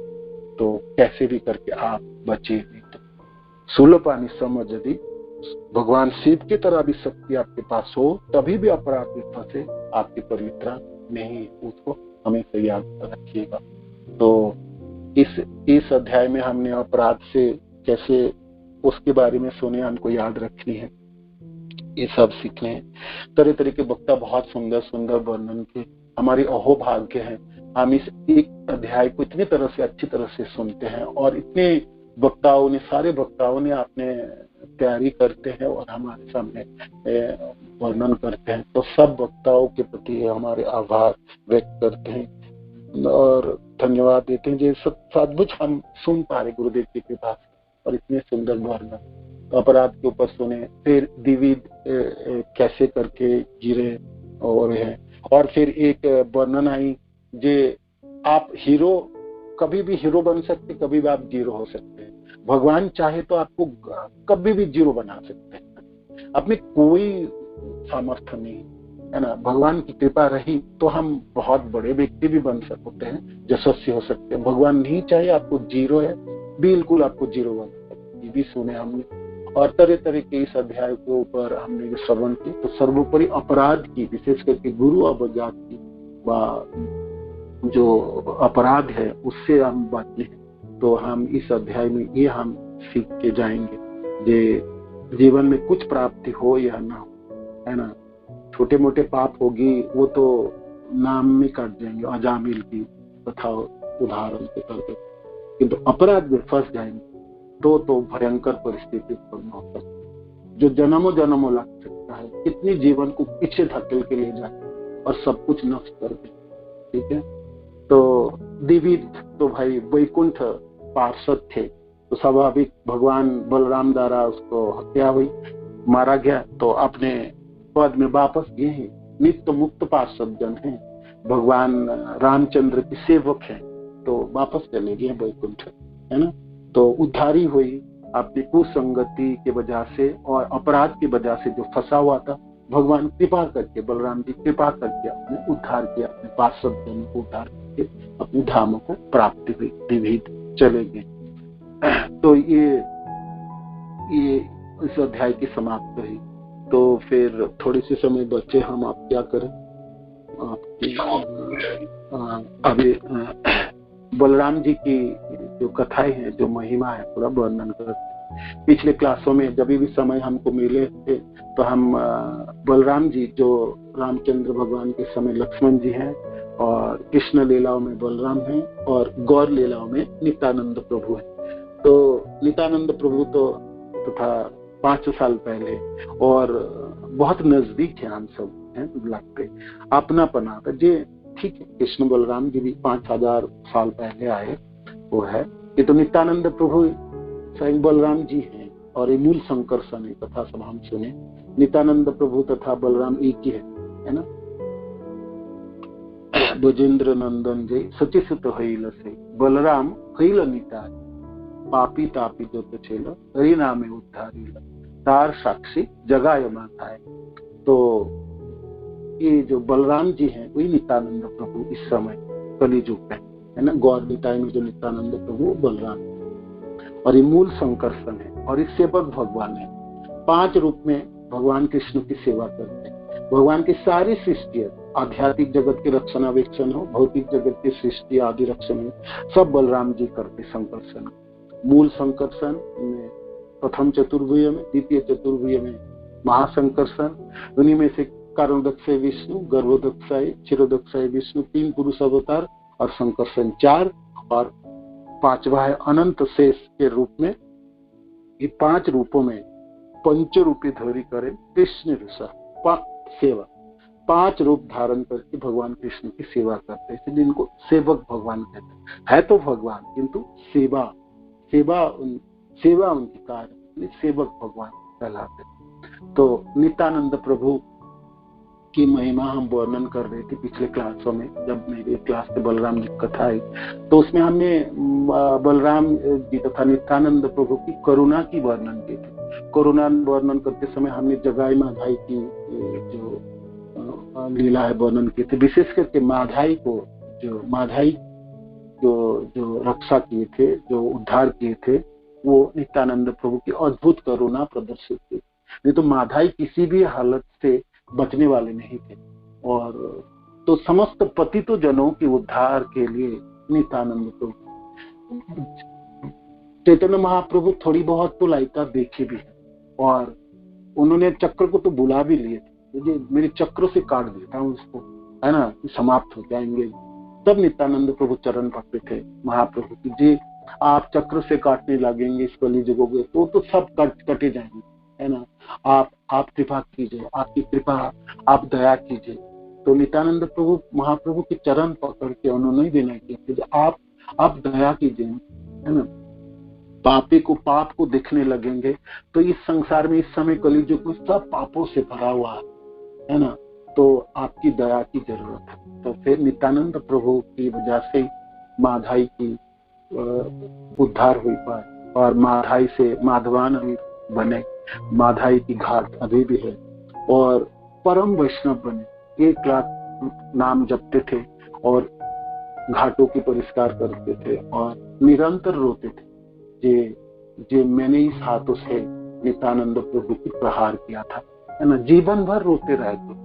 तो कैसे भी करके आप बचे। नहीं तो सुलपानी समझ, यदि भगवान शिव की तरह भी शक्ति आपके पास हो, तभी भी अपराध में फंसे आपकी पवित्रता नहीं, उसको हमेशा याद रखिएगा। तो इस अध्याय में हमने अपराध से कैसे उसके बारे में सुने, हमको याद रखनी है, ये सब सीखने हैं। तरह तरह के वक्ता बहुत सुंदर सुंदर वर्णन के, हमारी अहो भाग्य है, हम इस एक अध्याय को इतनी तरह से अच्छी तरह से सुनते हैं, और इतने वक्ताओं ने, सारे वक्ताओं ने आपने तैयारी करते हैं और हमारे सामने वर्णन करते हैं, तो सब वक्ताओं के प्रति हमारे आभार व्यक्त करते हैं और धन्यवाद देते हैं। जो सचमुच हम सुन पा रहे गुरुदेव की कृपा से, और इतने सुंदर वर्णन अपराध के ऊपर सुने, फिर द्विविध कैसे करके गिरे और है, और फिर एक वर्णन आई जे आप हीरो, कभी भी हीरो बन सकते, कभी भी आप जीरो हो सकते हैं, भगवान चाहे तो आपको कभी भी जीरो बना सकते हैं, अपने कोई सामर्थ्य नहीं, है ना। भगवान की कृपा रही तो हम बहुत बड़े व्यक्ति भी बन सकते हैं, यशस्वी हो सकते हैं। भगवान नहीं चाहे आपको जीरो है, बिल्कुल आपको जीरो बन सकते, ये भी सुने हमने। और तरह तरह के इस अध्याय के ऊपर हमने जो श्रवण की, तो सर्वोपरि अपराध की, विशेष करके गुरु अवज्ञा की जो अपराध है उससे हम बचते हैं। तो हम इस अध्याय में ये हम सीख के जाएंगे जे जीवन में कुछ प्राप्ति हो या ना हो, है ना। छोटे मोटे पाप होगी वो तो नाम में काट जाएंगे, अजामिल की तथा उदाहरण के तौर पर, किंतु अपराध में फंस जाएंगे तो भयंकर परिस्थिति उत्पन्न हो सकती है, जो जन्मों जन्मों लग सकता है, कितनी जीवन को पीछे धकेल के ले जाए और सब कुछ नष्ट कर दे। ठीक है, तो द्विविध तो भाई वैकुंठ पार्षद थे, तो स्वाभाविक भगवान बलराम द्वारा उसको हत्या हुई, मारा गया, तो अपने पद में वापस गए हैं। नित्य मुक्त पार्षद जन है, भगवान रामचंद्र के सेवक हैं, तो वापस चले गए वैकुंठ, है ना। तो उद्धारी हुई अपनी कुसंगति के वजह से और अपराध की वजह से जो फंसा हुआ था, भगवान कृपा करके, बलराम जी कृपा करके अपने उद्धार किया, अपने पार्षद जन को उद्धार करके अपने धामों को प्राप्ति हुई, द्विविध चले गए। तो ये इस अध्याय की समाप्त हुई। तो फिर थोड़ी सी समय बचे, हम आप क्या करें, अभी बलराम जी की जो कथाएं हैं, जो महिमा है, पूरा वर्णन करते। पिछले क्लासों में जब भी समय हमको मिले थे तो हम बलराम जी जो रामचंद्र भगवान के समय लक्ष्मण जी हैं, और कृष्ण लीलाओं में बलराम हैं, और गौर लीलाओं में नित्यानंद प्रभु हैं। तो नित्यानंद प्रभु तो तथा 500 साल पहले और बहुत नजदीक है, हम सब हैं लगते, अपनापन आता जे। ठीक है, कृष्ण बलराम जी भी 5000 साल पहले आए, वो है। ये तो नित्यानंद प्रभु स्वयं बलराम जी हैं, और ये मूल संकर्षण है, कथा सब हम सुने। नित्यानंद प्रभु तथा बलराम एक ही है ना। ब्रजेंद्र नंदन जय सचिसुत हईल से बलराम हईल निताय, पापी तापी जो तो छेल हरि नामे उद्धारी तार साक्षी जगाय माताए। तो ये जो बलराम जी हैं वही नित्यानंद प्रभु इस समय कलियुग में, है ना। गौर निताय में जो नित्यानंद प्रभु बलराम, और ये मूल संकर्षण है, और इस सेवक भगवान है। 5 रूप में भगवान कृष्ण की सेवा करते हैं। भगवान की सारी सृष्टि, आध्यात्मिक जगत के रक्षणावेक्षण हो, भौतिक जगत की सृष्टि आदि रक्षण हो, सब बलराम जी करते संकर्षण। मूल संकर्षण में प्रथम चतुर्भुज में, द्वितीय चतुर्भुज में महासंकर्षण, उन्हीं में से कारणोदक्षय विष्णु, गर्भोदक्षय, क्षीरोदक्षय विष्णु, 3 पुरुष अवतार, और संकर्षण 4, और 5वां है अनंत शेष के रूप में। ये 5 रूपों में पंचरूपी धोरी करे कृष्ण सेवा, 5 रूप धारण करके भगवान कृष्ण की सेवा करते हैं, इसलिए इनको सेवक भगवान कहते हैं। है तो भगवान, किंतु सेवा उनकी कार्य, सेवक भगवान कहलाते। तो नित्यानंद प्रभु की महिमा हम वर्णन कर रहे थे पिछले क्लासों में। जब मेरी क्लास में बलराम जी कथा आई तो उसमें हमने बलराम जी तथा नित्यानंद प्रभु की करुणा की वर्णन की थी। करुणा वर्णन करते समय हमने जगाई माधाई की जो लीला है वर्णन की थी। विशेष करके माधाई जो रक्षा किए थे, जो उद्धार किए थे, वो नित्यानंद प्रभु की अद्भुत करुणा प्रदर्शित की। नहीं तो माधाई किसी भी हालत से बचने वाले नहीं थे। और तो समस्त पतित जनों के उद्धार के लिए नित्यानंद प्रभु, चैतन्य महाप्रभु थोड़ी बहुत तो लायका देखे भी है, और उन्होंने चक्र को तो बुला भी लिए थे, मुझे मेरे चक्र से काट देता हूँ उसको, है ना, समाप्त हो जाएंगे। तब नित्यानंद प्रभु चरण पकड़े थे महाप्रभु की, जी आप चक्र से काटने लगेंगे इस कलियुग में तो सब कटे जाएंगे, है ना। आप कृपा कीजिए, आपकी कृपा, आप दया कीजिए। तो नित्यानंद प्रभु महाप्रभु के चरण पकड़ के उन्होंने विनय किया, आप दया कीजिए, है ना। पाप को देखने लगेंगे तो इस संसार में इस समय कलियुग में सब पापों से भरा हुआ है ना, तो आपकी दया की जरूरत है। तो फिर नित्यानंद प्रभु की वजह से माधाई की उद्धार हुई पाए, और माधाई से माधवान बने। माधाई की घाट अभी भी है, और परम वैष्णव बने। 1 लाख नाम जपते थे, और घाटों की परिष्कार करते थे, और निरंतर रोते थे, जे मैंने इस हाथों से नित्यानंद प्रभु की प्रहार किया था, है ना। जीवन भर रोते रहे थे,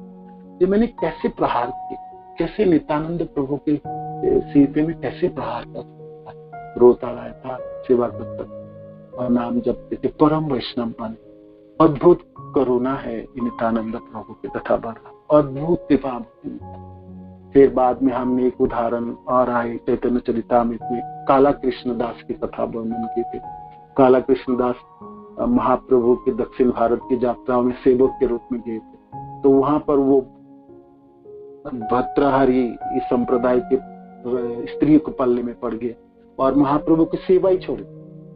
ये मैंने कैसे प्रहार किए, कैसे नित्यानंद प्रभु के सीते में कैसे प्रहार कर रोता रहता, सेवा करता और नाम जपते थे। परम वैष्णव बने। अद्भुत करुणा है नित्यानंद प्रभु के तथा बड़ा अद्भुत कृपा। फिर बाद में हमने एक उदाहरण और आए चैतन्य चरितामृत में काला कृष्णदास की कथा वर्णन की थी। काला कृष्णदास महाप्रभु के दक्षिण भारत की यात्राओं में सेवक के रूप में गए थे। तो वहां पर वो भर्तृहरि इस संप्रदाय के स्त्री को पल्ले में पड़ गए और महाप्रभु की सेवा ही छोड़ी,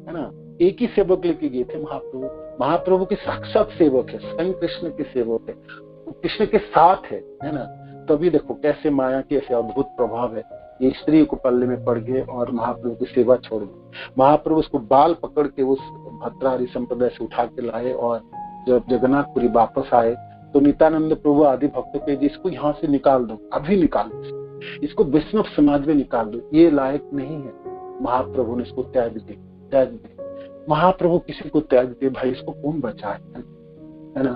है ना। एक ही सेवक लेके गए थे महाप्रभु। महाप्रभु के साक्षात सेवक है, स्वयं कृष्ण के सेवक है, कृष्ण के साथ है ना। तभी देखो कैसे माया के ऐसे अद्भुत प्रभाव है। ये स्त्री को पल्ले में पड़ गए और महाप्रभु की सेवा छोड़ दी। महाप्रभु उसको बाल पकड़ के उस भर्तृहरि संप्रदाय से उठा के लाए और जब जगन्नाथपुरी वापस आए तो नित्यानंद प्रभु आदि भक्तों के इसको यहाँ से निकाल दो, अभी निकाल दो, इसको वैष्णव समाज में निकाल दो, ये लायक नहीं है। महाप्रभु ने इसको त्याग दिया। महाप्रभु किसी को त्याग दिए, भाई इसको कौन बचाए, है ना।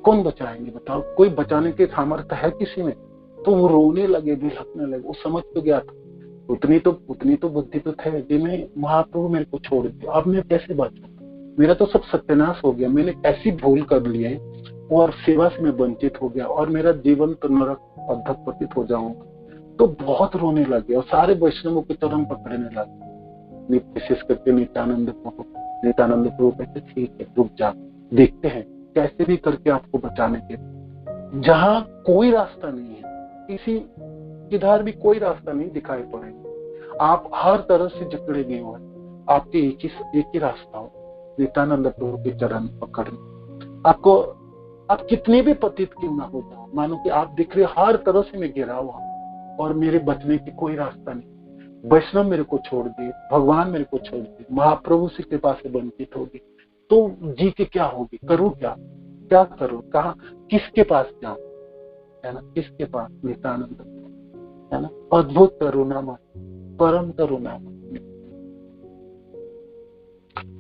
कौन बचाएंगे बताओ, कोई बचाने के सामर्थ्य है किसी में? तो वो रोने लगे, बिलखने लगे। वो समझ तो गया था, उतनी तो बुद्धि तो थे कि मैं महाप्रभु मेरे को छोड़ दिया, अब मैं कैसे बचूं, मेरा तो सब सत्यानाश हो गया, मैंने ऐसी भूल कर ली है और सेवा से मैं वंचित हो गया और मेरा जीवन तो नरक अधपतित हो जाऊंगा। तो बहुत रोने लगे और सारे वैष्णवों के चरण पकड़ने लगे, विशेष करके नित्यानंद प्रभु कहते ठीक है रुक जा, देखते हैं कैसे भी करके आपको बचाने के। जहां कोई रास्ता नहीं है, किसी इधर भी कोई रास्ता नहीं दिखाई पड़ेगा, आप हर तरह से जकड़े गए हो, आपके एक ही रास्ता हो, नित्यानंद प्रभु के चरण पकड़ना। आपको आप कितने भी पतित क्यों ना हो जाओ, मानो कि आप दिख रहे हर तरह से मैं घिरा हुआ और मेरे बचने की कोई रास्ता नहीं, वैष्णव मेरे को छोड़ दिए, भगवान मेरे को छोड़ दिए, महाप्रभु से कृपा से वंचित होगी, तो जी के क्या होगी, करूं क्या करूं, कहा किसके पास जाऊं, है ना, किसके पास? नित्यानंद, है ना। अद्भुत करुणामय, परम करुणामय,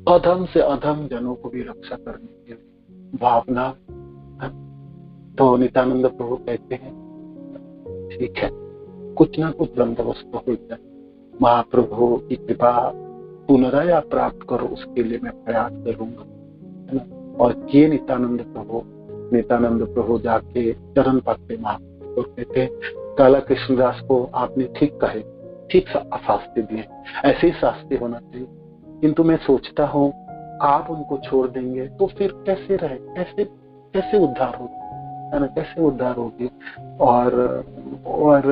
अधम से अधम जनों को भी रक्षा करने की भावना। तो नित्यानंद प्रभु कहते हैं ठीक है, कुछ ना कुछ बंदोबस्त हो जाए, महाप्रभु की कृपा पुनराया प्राप्त करो, उसके लिए मैं प्रयास करूंगा, है ना। और ये नित्यानंद प्रभु जाके चरण पकड़े महाप्रभु कहते काला कृष्णदास को आपने ठीक कहे, ठीक शास्ति दिए, ऐसे ही शास्ति होना चाहिए, किंतु मैं सोचता हूँ आप उनको छोड़ देंगे तो फिर कैसे रहे, कैसे उद्धार होगी, है ना, कैसे उद्धार होगी। और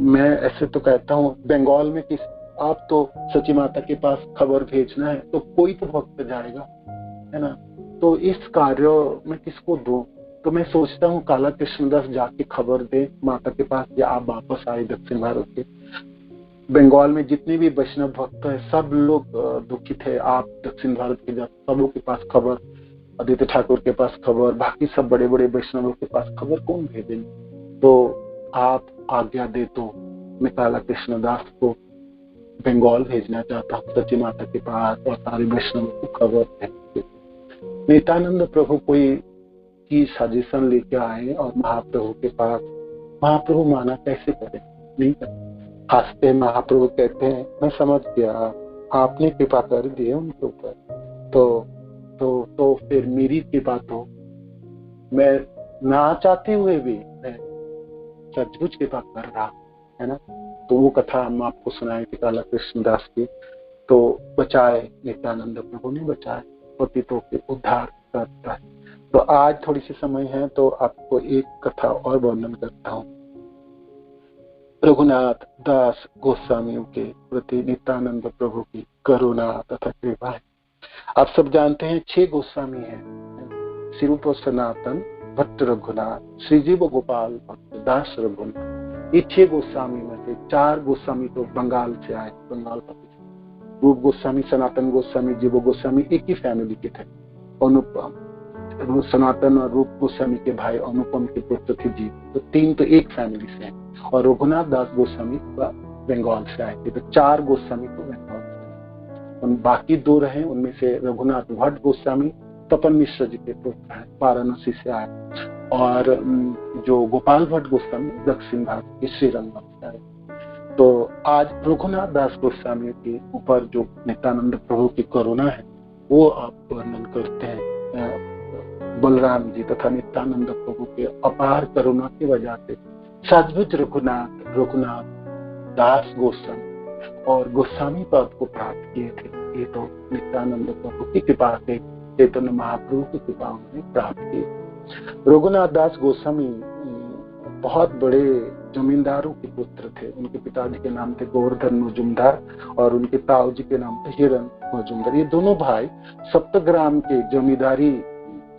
मैं ऐसे तो कहता हूँ बंगाल में किस आप तो सची माता के पास खबर भेजना है तो कोई तो भक्त जाएगा, है ना। तो इस कार्य में किसको दूं? तो मैं सोचता हूँ काला कृष्णदास जाके खबर दे माता के पास, या आप वापस आए दक्षिण भारत के। बंगाल में जितने भी वैष्णव भक्त है सब लोग दुखित है, आप दक्षिण भारत के सबों के पास खबर, आदित्य ठाकुर के पास खबर, बाकी सब बड़े बड़े वैष्णवों के पास खबर कौन भेजेंगे? तो आप आज्ञा दे तो मैं काला कृष्णदास को बंगाल भेजना चाहता हूँ सची माता के पास और सारे वैष्णवों को खबर भेज। नित्यानंद प्रभु कोई की सजेशन लेके आए और महाप्रभु के पास, महाप्रभु माना कैसे करें, नहीं कर हंसते महाप्रभु कहते हैं मैं समझ गया, आपने कृपा कर दी है उनके ऊपर, तो फिर मेरी कृपा तो मैं ना चाहते हुए भी मैं सचमुच कृपा कर रहा, है ना। तो वो कथा हम आपको सुनाए कि काला कृष्णदास की, तो बचाए नित्यानंद प्रभु ने, बचाए पतितों के उद्धार करता है। तो आज थोड़ी सी समय है तो आपको एक कथा और वर्णन करता हूँ। रघुनाथ दास गोस्वामियों के प्रति नित्यानंद प्रभु की करुणा तथा कृपा है। आप सब जानते हैं 6 गोस्वामी हैं, श्री रूप सनातन, भट्ट रघुनाथ, श्रीजीव गोपाल भक्त, दास रघुनाथ। ये 6 गोस्वामी में से 4 गोस्वामी तो बंगाल से आए, बंगाल रूप गोस्वामी, सनातन गोस्वामी, जीव गोस्वामी एक ही फैमिली के थे। अनुपम, सनातन और रूप गोस्वामी के भाई अनुपम के पुत्र थे जीव, तो 3 तो एक फैमिली से हैं। और रघुनाथ दास गोस्वामी बंगाल से आए थे, तो 4 गोस्वामी तो बंगाल से। उन बाकी 2 रहे, उनमें से रघुनाथ भट्ट गोस्वामी तपन मिश्र जी के पुत्र हैं, वाराणसी से आए, और जो गोपाल भट्ट गोस्वामी दक्षिण भारत के श्रीरंगम से आए। तो आज रघुनाथ दास गोस्वामी के ऊपर जो नित्यानंद प्रभु की करुणा है वो आप वर्णन करते हैं। बलराम जी तथा नित्यानंद प्रभु के अपार करुणा की वजह से सद्भुज रघुनाथ दास गोस्वामी और गोस्वामी पद को प्राप्त किए थे। ये तो नित्यानंद प्रभु की कृपा से, चैतन्य महाप्रभु की कृपा उन्होंने प्राप्त की। रघुनाथ दास गोस्वामी बहुत बड़े जमींदारों के पुत्र थे। उनके पिताजी के नाम थे गोवर्धन मजुमदार और उनके ताऊ जी के नाम थे हिरण मजुमदार। ये दोनों भाई सप्तग्राम के जमींदारी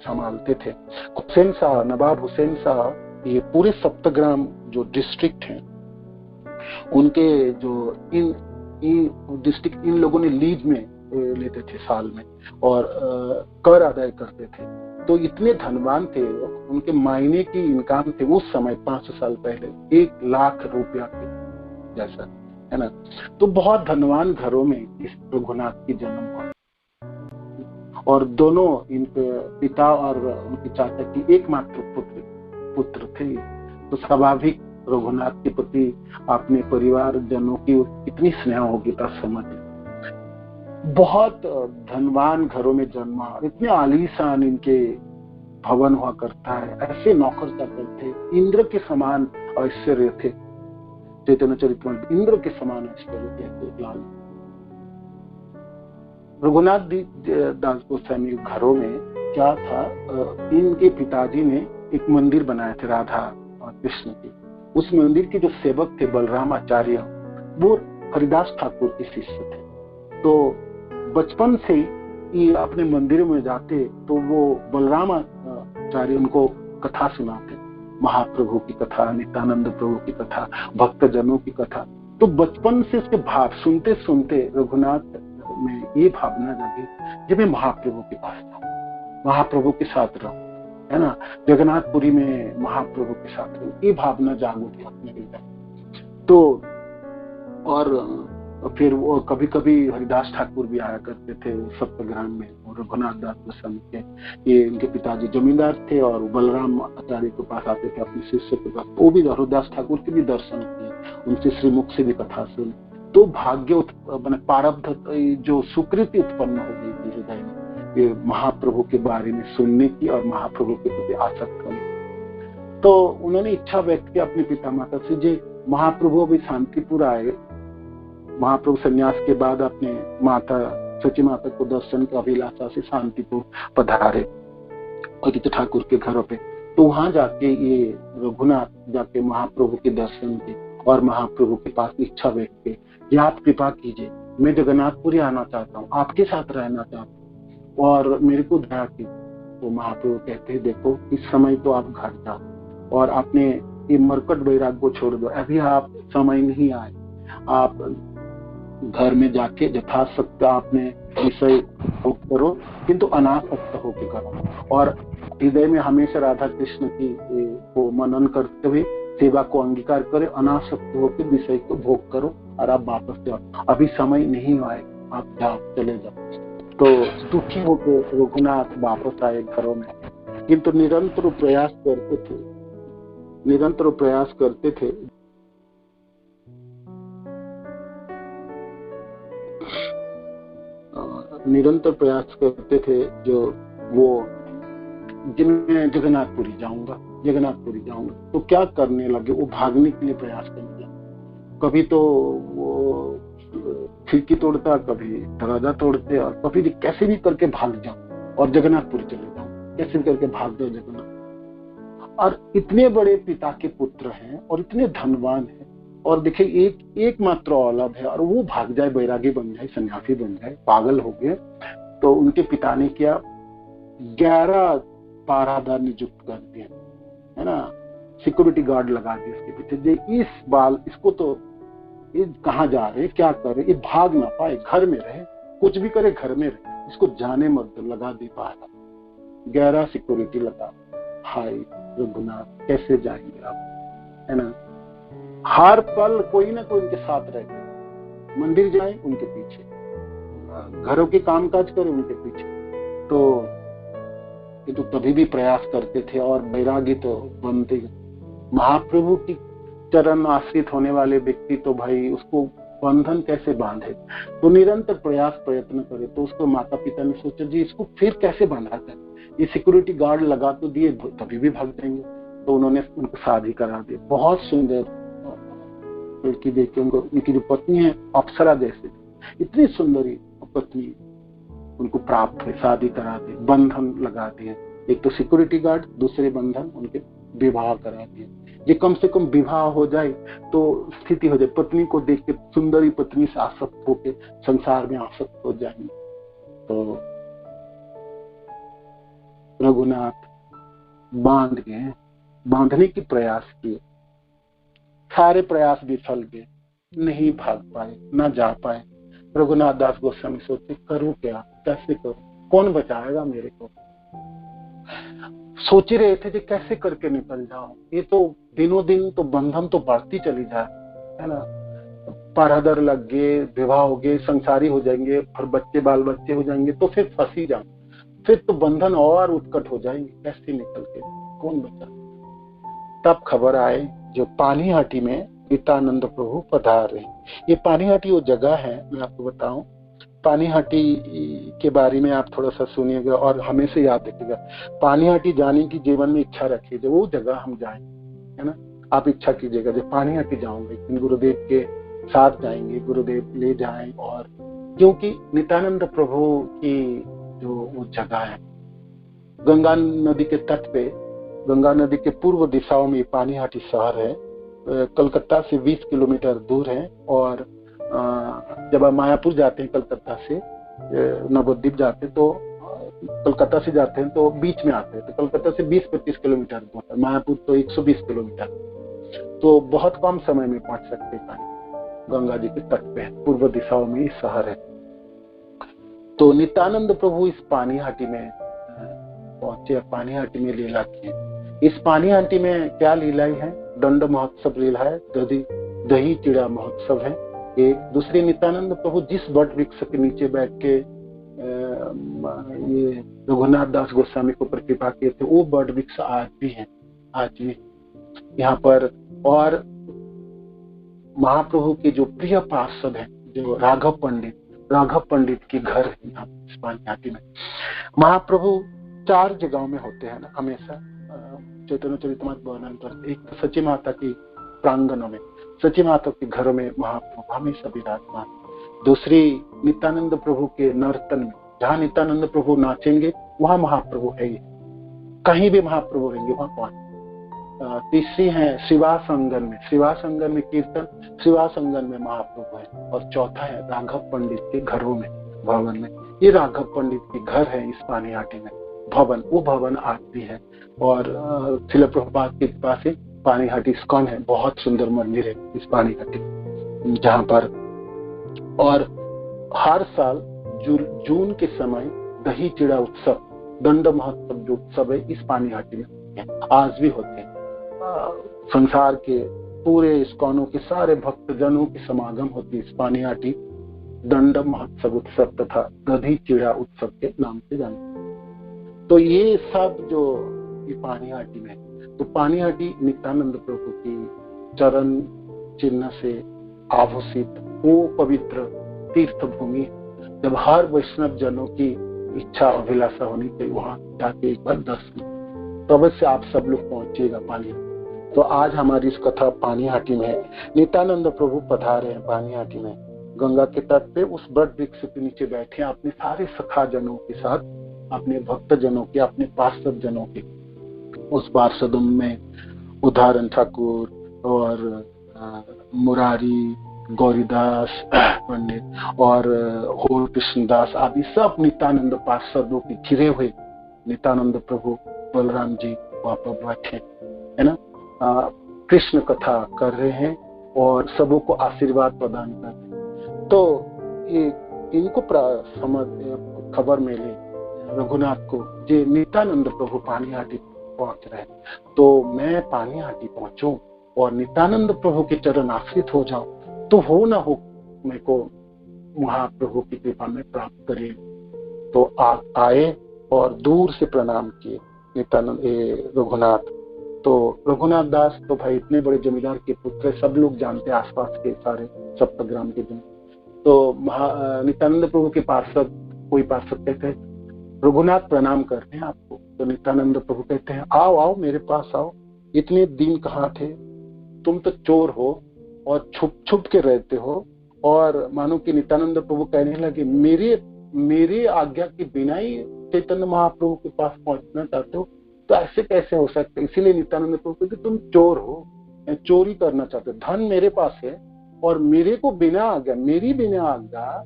संभालते थे। हुसैन शाह, नवाब हुसैन शाह ये पूरे सप्तग्राम जो डिस्ट्रिक्ट हैं उनके जो इन डिस्ट्रिक्ट इन लोगों ने लीज में लेते थे साल में और कर अदा करते थे। तो इतने धनवान थे, उनके महीने की इनकम थे उस समय 500 साल पहले 1 लाख रुपया के जैसा, है ना। तो बहुत धनवान घरों में इस रघुनाथ की जन्म हुआ और दोनों इनके पिता और उनके चाचा की एकमात्र पुत्र थे। तो स्वाभाविक रघुनाथ के प्रति अपने परिवार जनों की कितनी स्नेह होगी तब समझ। बहुत धनवान घरों में जन्मा, इतने आलीशान इनके भवन हुआ करता है। ऐसे नौकर चाकर थे, इंद्र के समान ऐश्वर्य थे। चैतन्य चरितमृत इंद्र के समान ऐश्वर्य थे लाल। रघुनाथ दास गोस्वामी घरों में क्या था, इनके पिताजी ने एक मंदिर बनाए थे राधा और कृष्ण की। उस मंदिर के जो सेवक थे बलराम आचार्य, वो हरिदास ठाकुर के शिष्य थे। तो बचपन से ही अपने मंदिर में जाते तो वो बलराम आचार्य उनको कथा सुनाते, महाप्रभु की कथा, नित्यानंद प्रभु की कथा, भक्तजनों की कथा। तो बचपन से उसके भाव सुनते सुनते रघुनाथ में ये भावना जागी कि मैं महाप्रभु के पास जाऊं, महाप्रभु के साथ रहूं, है ना, जगन्नाथपुरी में महाप्रभु के साथ रहूं। ये भावना जागृत अपने हृदय। तो और फिर वो कभी कभी हरिदास ठाकुर भी आया करते थे सप्तग्राम में। और रघुनाथ दास गोस्वामी के ये इनके पिताजी जमींदार थे और बलराम आचार्य के पास आते थे अपने शिष्य के पास। वो भी हरिदास ठाकुर के भी दर्शन किए, उनसे श्रीमुख से भी कथा सुनी। तो भाग्य मैंने प्रारब्ध जो सुकृति उत्पन्न हो गई थी हृदय में, ये महाप्रभु के बारे में सुनने की और महाप्रभु के प्रति आसक्त होने। तो उन्होंने इच्छा व्यक्त की अपने पिता माता से, जे महाप्रभु अभी शांतिपुर आए, महाप्रभु संन्यास के बाद अपने माता सची माता को दर्शन की अभिलाषा से शांतिपुर पधारे अदित ठाकुर के घरों पे। तो वहां जाके ये रघुनाथ जाके महाप्रभु के दर्शन किए और महाप्रभु के पास इच्छा व्यक्त की कि आप कृपा कीजिए, मैं जगन्नाथपुरी आना चाहता हूँ, आपके साथ रहना चाहता हूँ और मेरे को दया की। तो महाप्रभु कहते हैं, देखो इस समय तो आप घर जाओ और आपने ये मरकट वैराग को छोड़ दो, अभी आप समय नहीं आए। आप घर में जाके यथाशक्त आपने विषय भोग करो, किंतु अनासक्त होकर करो और हृदय में हमेशा राधा कृष्ण की को मनन करते हुए सेवा को अंगीकार करे, अनासक्त होकर विषय को भोग करो और आप वापस जाओ, अभी समय नहीं आए, आप जाओ, चले जाओ। तो दुखी होकर रघुनाथ वापस आए घरों में, किंतु निरंतर प्रयास करते थे। निरंतर प्रयास करते थे जो वो जिनमें जगन्नाथपुरी जाऊंगा। तो क्या करने लगे, वो भागने के लिए प्रयास करने लगे। कभी तो वो खिड़की तोड़ता, कभी दरवाजा तोड़ते और कभी कैसे भी करके भाग जाओ और जगन्नाथपुरी चले जाओ, कैसे भी करके भाग जाओ जगन्नाथ। और इतने बड़े पिता के पुत्र हैं और इतने धनवान हैं और देखिए एक मात्र औलाद है और वो भाग जाए, बैरागी बन जाए, सन्यासी बन जाए, पागल हो गए। तो उनके पिता ने क्या 11 पहरादार नियुक्त कर दिए, है ना, सिक्योरिटी गार्ड लगा दिए उसके पीछे। इस बाल इसको तो ये कहाँ जा रहे, क्या करे, ये भाग ना पाए, घर में रहे, कुछ भी करे घर में रहे, इसको जाने मत लगा दी पहरा। 11 सिक्योरिटी लगा। हाय रघुनाथ कैसे जाएंगे आप, है ना। हर पल कोई ना कोई उनके साथ रहते, मंदिर जाए उनके पीछे, घरों के कामकाज करे उनके पीछे। तो तभी भी प्रयास करते थे और बैरागी तो बनते। महाप्रभु की चरण आश्रित होने वाले व्यक्ति तो भाई उसको बंधन कैसे बांधे, तो निरंतर प्रयत्न करे। तो उसको माता पिता ने सोचा जी इसको फिर कैसे बांधा जाए, ये सिक्योरिटी गार्ड लगा तो दिए तभी भी भाग जाएंगे, तो उन्होंने उनको शादी करा दी। बहुत सुंदर लड़की देख के उनकी जो पत्नी है अप्सरा जैसे, इतनी सुंदरी पत्नी उनको प्राप्त हुई, शादी करा दी, बंधन लगा दिए। एक तो सिक्योरिटी गार्ड, दूसरे बंधन उनके विवाह करा दिए। ये कम से कम विवाह हो जाए तो स्थिति हो जाए, पत्नी को देख के सुंदरी पत्नी से आसक्त होके संसार में आसक्त हो जाएंगे। तो रघुनाथ बांध गए, बांधने की प्रयास किए, सारे प्रयास विफल गए, नहीं भाग पाए, ना जा पाए। रघुनाथ दास गोस्वामी सोचे करूं क्या, कैसे करूं, कौन बचाएगा मेरे को। सोच ही रहे थे कि कैसे करके निकल जाओ, ये तो दिनों दिन तो बंधन तो बढ़ती चली जाए, है ना। परहदर लग गए, विवाह हो गए, संसारी हो जाएंगे, फिर बच्चे बाल बच्चे हो जाएंगे, तो फिर फंसी जाओ, फिर तो बंधन और उत्कट हो जाएंगे, कैसे निकल के, कौन बचा। तब खबर आए जो पानीहाटी में नित्यानंद प्रभु पधार रहे। ये पानीहाटी वो जगह है, मैं आपको बताऊं, पानीहाटी के बारे में आप थोड़ा सा सुनिएगा और हमेशा याद रखिएगा। पानीहाटी जाने की जीवन में इच्छा रखिए, वो जगह हम जाएं, है ना। आप इच्छा कीजिएगा जब पानीहाटी जाऊंगे, गुरुदेव के साथ जाएंगे, गुरुदेव ले जाएं। और क्योंकि नित्यानंद प्रभु की जो वो जगह है गंगा नदी के तट पे, गंगा नदी के पूर्व दिशाओं में पानीहाटी शहर है, कलकत्ता से 20 किलोमीटर दूर है। और जब आप मायापुर जाते हैं कलकत्ता से, नवद्वीप जाते हैं, तो कलकत्ता से जाते हैं तो बीच में आते हैं, तो कलकत्ता से 20-25 किलोमीटर दूर है, मायापुर तो 120 किलोमीटर, तो बहुत कम समय में पहुंच सकते हैं। गंगा जी के तट पे पूर्व दिशाओं में शहर है। तो नित्यानंद प्रभु इस पानीहाटी में पहुंचे, पानीहाटी में लीला की। इस पानीहाटी में क्या लीला है, दंड महोत्सव लीला है, दही चिड़ा महोत्सव है। एक दूसरे नित्यानंद प्रभु जिस वट वृक्ष के नीचे बैठ के ये रघुनाथ दास गोस्वामी को प्रतिभा किए थे, वो वट वृक्ष आज भी है, आज भी यहाँ पर। और महाप्रभु के जो प्रिय पार्षद है, जो राघव पंडित के घर है यहाँ पानीहाटी में। महाप्रभु 4 जगहों में होते हैं ना हमेशा, चैतन्य चरितमृत वर्णन करते। एक तो सची माता की प्रांगणों में, सची माता के घरों में महाप्रभु हमेशा विराजमान। दूसरी नित्यानंद प्रभु के नर्तन में, जहाँ नित्यानंद प्रभु नाचेंगे वहां महाप्रभु है, कहीं भी महाप्रभु रहेंगे वहां पहुंच। तीसरी है शिवासंगन में कीर्तन, शिवासंगन में महाप्रभु है। और चौथा है राघव पंडित के घरों में, भवन में। ये राघव पंडित के घर है इस पानीहाटी में, भवन, वो भवन आज भी है। और श्रील प्रभुपाद के पास पानीहाटी इस्कॉन है, बहुत सुंदर मंदिर है इस पानीहाटी, जहाँ पर। और हर साल जून के समय दही चिड़ा उत्सव, दंड महोत्सव जो उत्सव है इस पानीहाटी में आज भी होते हैं। संसार के पूरे इस्कॉनों के सारे भक्तजनों की समागम होती है इस पानीहाटी दंड महोत्सव उत्सव तथा दही चिड़ा उत्सव के नाम से जाने। तो ये सब जो ये पानीहाटी में, तो पानीहाटी नित्यानंद प्रभु की चरण चिन्ह से आभूषित वो पवित्र तीर्थ भूमि। जब हर वैष्णव जनों की इच्छा अभिलाषा होनी चाहिए वहां जाके एक बार दर्शन, तो अवश्य आप सब लोग पहुंचिएगा पानीहाटी। तो आज हमारी इस कथा पानीहाटी में है। नित्यानंद प्रभु पधारे हैं पानीहाटी में, गंगा के तट पे उस वट वृक्ष के नीचे बैठे अपने सारे सखा जनों के साथ, अपने भक्त जनों के, अपने पार्षद जनों के। उस पार्षदों में उदाहरण ठाकुर और मुरारी, गौरीदास पंडित और होर कृष्णदास आदि सब नित्यानंद पार्षदों के घिरे हुए नित्यानंद प्रभु बलराम जी वहां पर बैठे, है ना, कृष्ण कथा कर रहे हैं और सबों को आशीर्वाद प्रदान कर रहे हैं। तो ये इनको खबर मिली रघुनाथ को, जे नित्यानंद प्रभु पानीहाटी पहुंच रहे, तो मैं पानीहाटी पहुंचूं और नित्यानंद प्रभु के चरण आश्रित हो जाऊं, तो हो ना हो मेरे को महाप्रभु की कृपा में प्राप्त करे। तो आए और दूर से प्रणाम किए नित्यानंद रघुनाथ तो रघुनाथ दास तो भाई इतने बड़े जमींदार के पुत्र, सब लोग जानते हैं, आसपास के सारे सप्तग्राम के जन। तो नित्यानंद प्रभु के पार्षद, कोई पार्षद कहते हैं रघुनाथ प्रणाम करते हैं आपको। तो नित्यानंद प्रभु कहते हैं आओ आओ मेरे पास आओ, इतने दिन कहाँ थे, तुम तो चोर हो और छुप छुप के रहते हो। और मानो कि नित्यानंद प्रभु कहने लगे मेरे आज्ञा के बिना ही चैतन्य महाप्रभु के पास पहुंचना चाहते हो, तो ऐसे कैसे हो सकते। इसीलिए नित्यानंद प्रभु कहते तुम चोर हो, चोरी करना चाहते हो, धन मेरे पास है और मेरे को बिना आज्ञा, मेरी बिना आज्ञा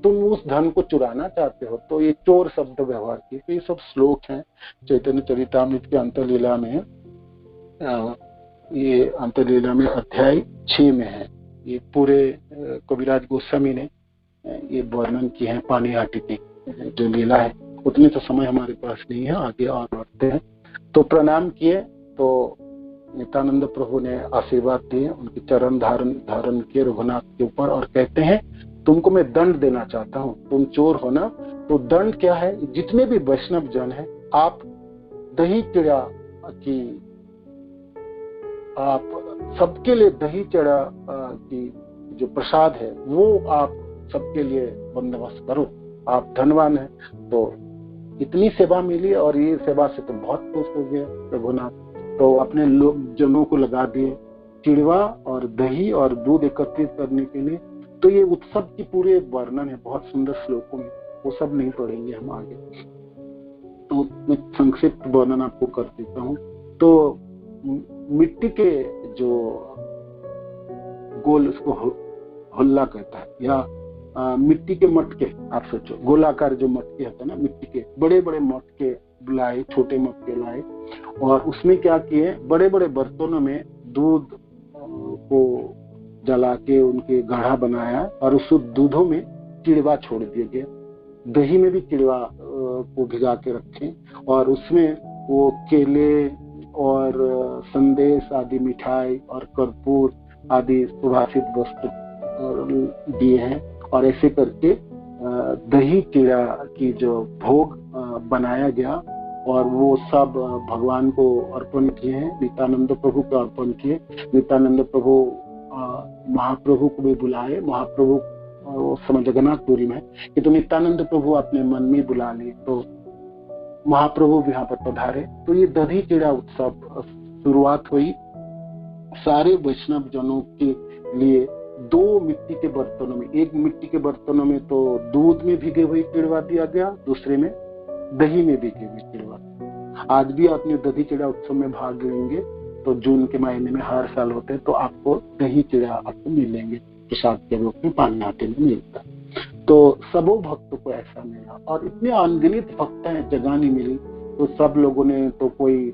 तुम उस धन को चुराना चाहते हो। तो ये चोर शब्द व्यवहार की, तो ये सब श्लोक हैं चैतन्य चरितामृत के अंतरलीला में। ये अंतरलीला में अध्याय 6 में है। ये पूरे कविराज गोस्वामी ने ये वर्णन किए हैं पानी हाटी की जो लीला है। उतने तो समय हमारे पास नहीं है, आगे और बढ़ते हैं। तो प्रणाम किए तो नित्यानंद प्रभु ने आशीर्वाद दिए, उनके चरण धारण किए रघुनाथ के ऊपर और कहते हैं तुमको मैं दंड देना चाहता हूँ, तुम चोर हो ना। तो दंड क्या है, जितने भी वैष्णव जन है आप दही चिड़ा की, आप सबके लिए दही चिड़ा की जो प्रसाद है वो आप सबके लिए बंदोबस्त करो, आप धनवान है। तो इतनी सेवा मिली और ये सेवा से तो बहुत खुश हो गए रघुनाथ। तो अपने लोग जनों को लगा दिए चिड़वा और दही और दूध एकत्रित करने के लिए। तो ये उत्सव की पूरे वर्णन है बहुत सुंदर श्लोकों में, वो सब नहीं पढ़ेंगे हम आगे। तो मैं संक्षिप्त वर्णन आपको कर देता हूँ। तो मिट्टी के जो गोल, उसको हुल्ला कहता है, या मिट्टी के मटके, आप सोचो गोलाकार जो मटके होते हैं ना, मिट्टी के बड़े बड़े मटके लाए, छोटे मटके लाए और उसमें क्या किए, बड़े बड़े बर्तनों में दूध को जला के उनके गाढ़ा बनाया और उस दूधों में चिड़वा छोड़ दिए गए। दही में भी चिड़वा को भिगा के रखे और उसमें वो केले और संदेश आदि मिठाई और कर्पूर आदि सुभाषित वस्तु दिए हैं। और ऐसे करके दही चिड़ा की जो भोग बनाया गया और वो सब भगवान को अर्पण किए हैं, नित्यानंद प्रभु को अर्पण किए। नित्यानंद प्रभु महाप्रभु को भी बुलाए, महाप्रभु समय जगन्नाथपुरी में कि तो नित्यानंद प्रभु अपने मन में बुला लिए, तो महाप्रभु भी यहाँ पर पधारे। तो ये दही चिड़ा उत्सव शुरुआत हुई सारे वैष्णव जनों के लिए 2 मिट्टी के बर्तनों में, एक मिट्टी के बर्तनों में तो दूध में भिगे हुए चिड़वा दिया गया, दूसरे में दही में भिगे हुए चिड़वा। आज भी आपने दही चिड़ा उत्सव में भाग लेंगे तो जून के महीने में हर साल होते हैं, तो आपको दही चिड़ा आपको मिलेंगे प्रसाद के रूप में, पानी हाटी में मिलता है। तो सबों भक्तों को ऐसा मिला और इतने अनगिनत भक्त हैं, जगह नहीं मिली। तो सब लोगों ने तो कोई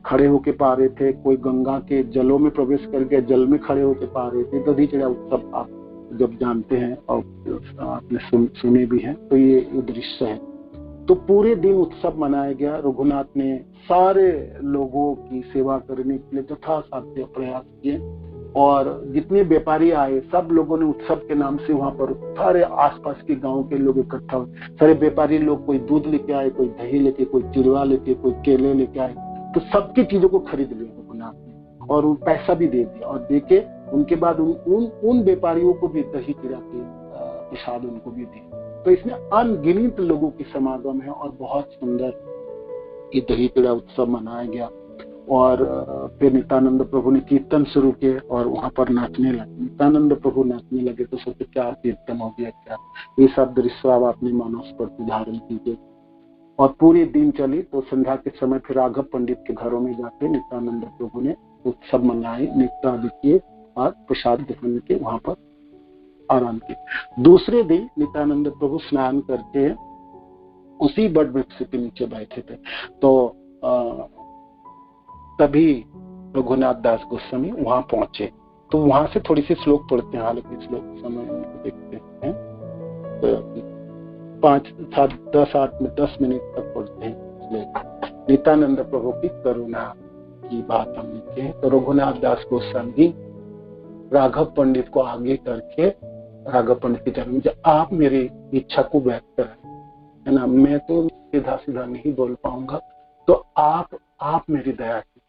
खड़े होके पा रहे थे, कोई गंगा के जलों में प्रवेश करके जल में खड़े होके पा रहे थे। दही चिड़ा उत्सव आप जब जानते हैं और आपने सुने भी हैं, तो ये दृश्य है। तो पूरे दिन उत्सव मनाया गया। रघुनाथ ने सारे लोगों की सेवा करने के लिए यथासाध्य प्रयास किए और जितने व्यापारी आए सब लोगों ने उत्सव के नाम से वहां पर सारे आसपास के गांव के लोग इकट्ठा हुए। सारे व्यापारी लोग कोई दूध लेके आए, कोई दही लेके, कोई चिड़वा लेके, कोई केले लेके आए। तो सबकी चीजों को खरीद लिया रघुनाथ ने और उन पैसा भी दे दिया और देके उनके बाद उन व्यापारियों को भी दही चिड़ा के प्रसाद उनको भी दिया। तो इसमें अनगिनत लोगों की समागम है और बहुत सुंदर ये दही चिड़ा उत्सव मनाया गया। और फिर नित्यानंद प्रभु ने कीर्तन शुरू किए और वहां पर नाचने लगे। नित्यानंद प्रभु नाचने लगे तो सोचे क्या कीर्तन हो गया, क्या ये सब दृश्य आप अपने मानस पर धारण कीजिए। और पूरे दिन चली। तो संध्या के समय फिर राघव पंडित के घरों में जाके नित्यानंद प्रभु ने उत्सव मनाए, नृत्य आदि किए और प्रसाद ग्रहण के वहां पर आराम किए। दूसरे दिन नित्यानंद प्रभु स्नान करके उसी बड़ वृक्ष के नीचे बैठे थे। तो तभी रघुनाथ दास गोस्वामी वहां पहुंचे। तो वहां से थोड़ी सी श्लोक पढ़ते हैं, हालांकि श्लोक समय देखते हैं तो 5, 7, 10, 8 में 10 मिनट तक पढ़ते हैं। नित्यानंद प्रभु की करुणा की बात हम लिखते हैं। तो रघुनाथ दास गोस्वामी राघव पंडित को आगे करके राघव पंडित की चरण में, आप मेरी इच्छा को व्यक्त करें, है ना, मैं तो सीधा सीधा नहीं बोल पाऊंगा, तो आप मेरी दया की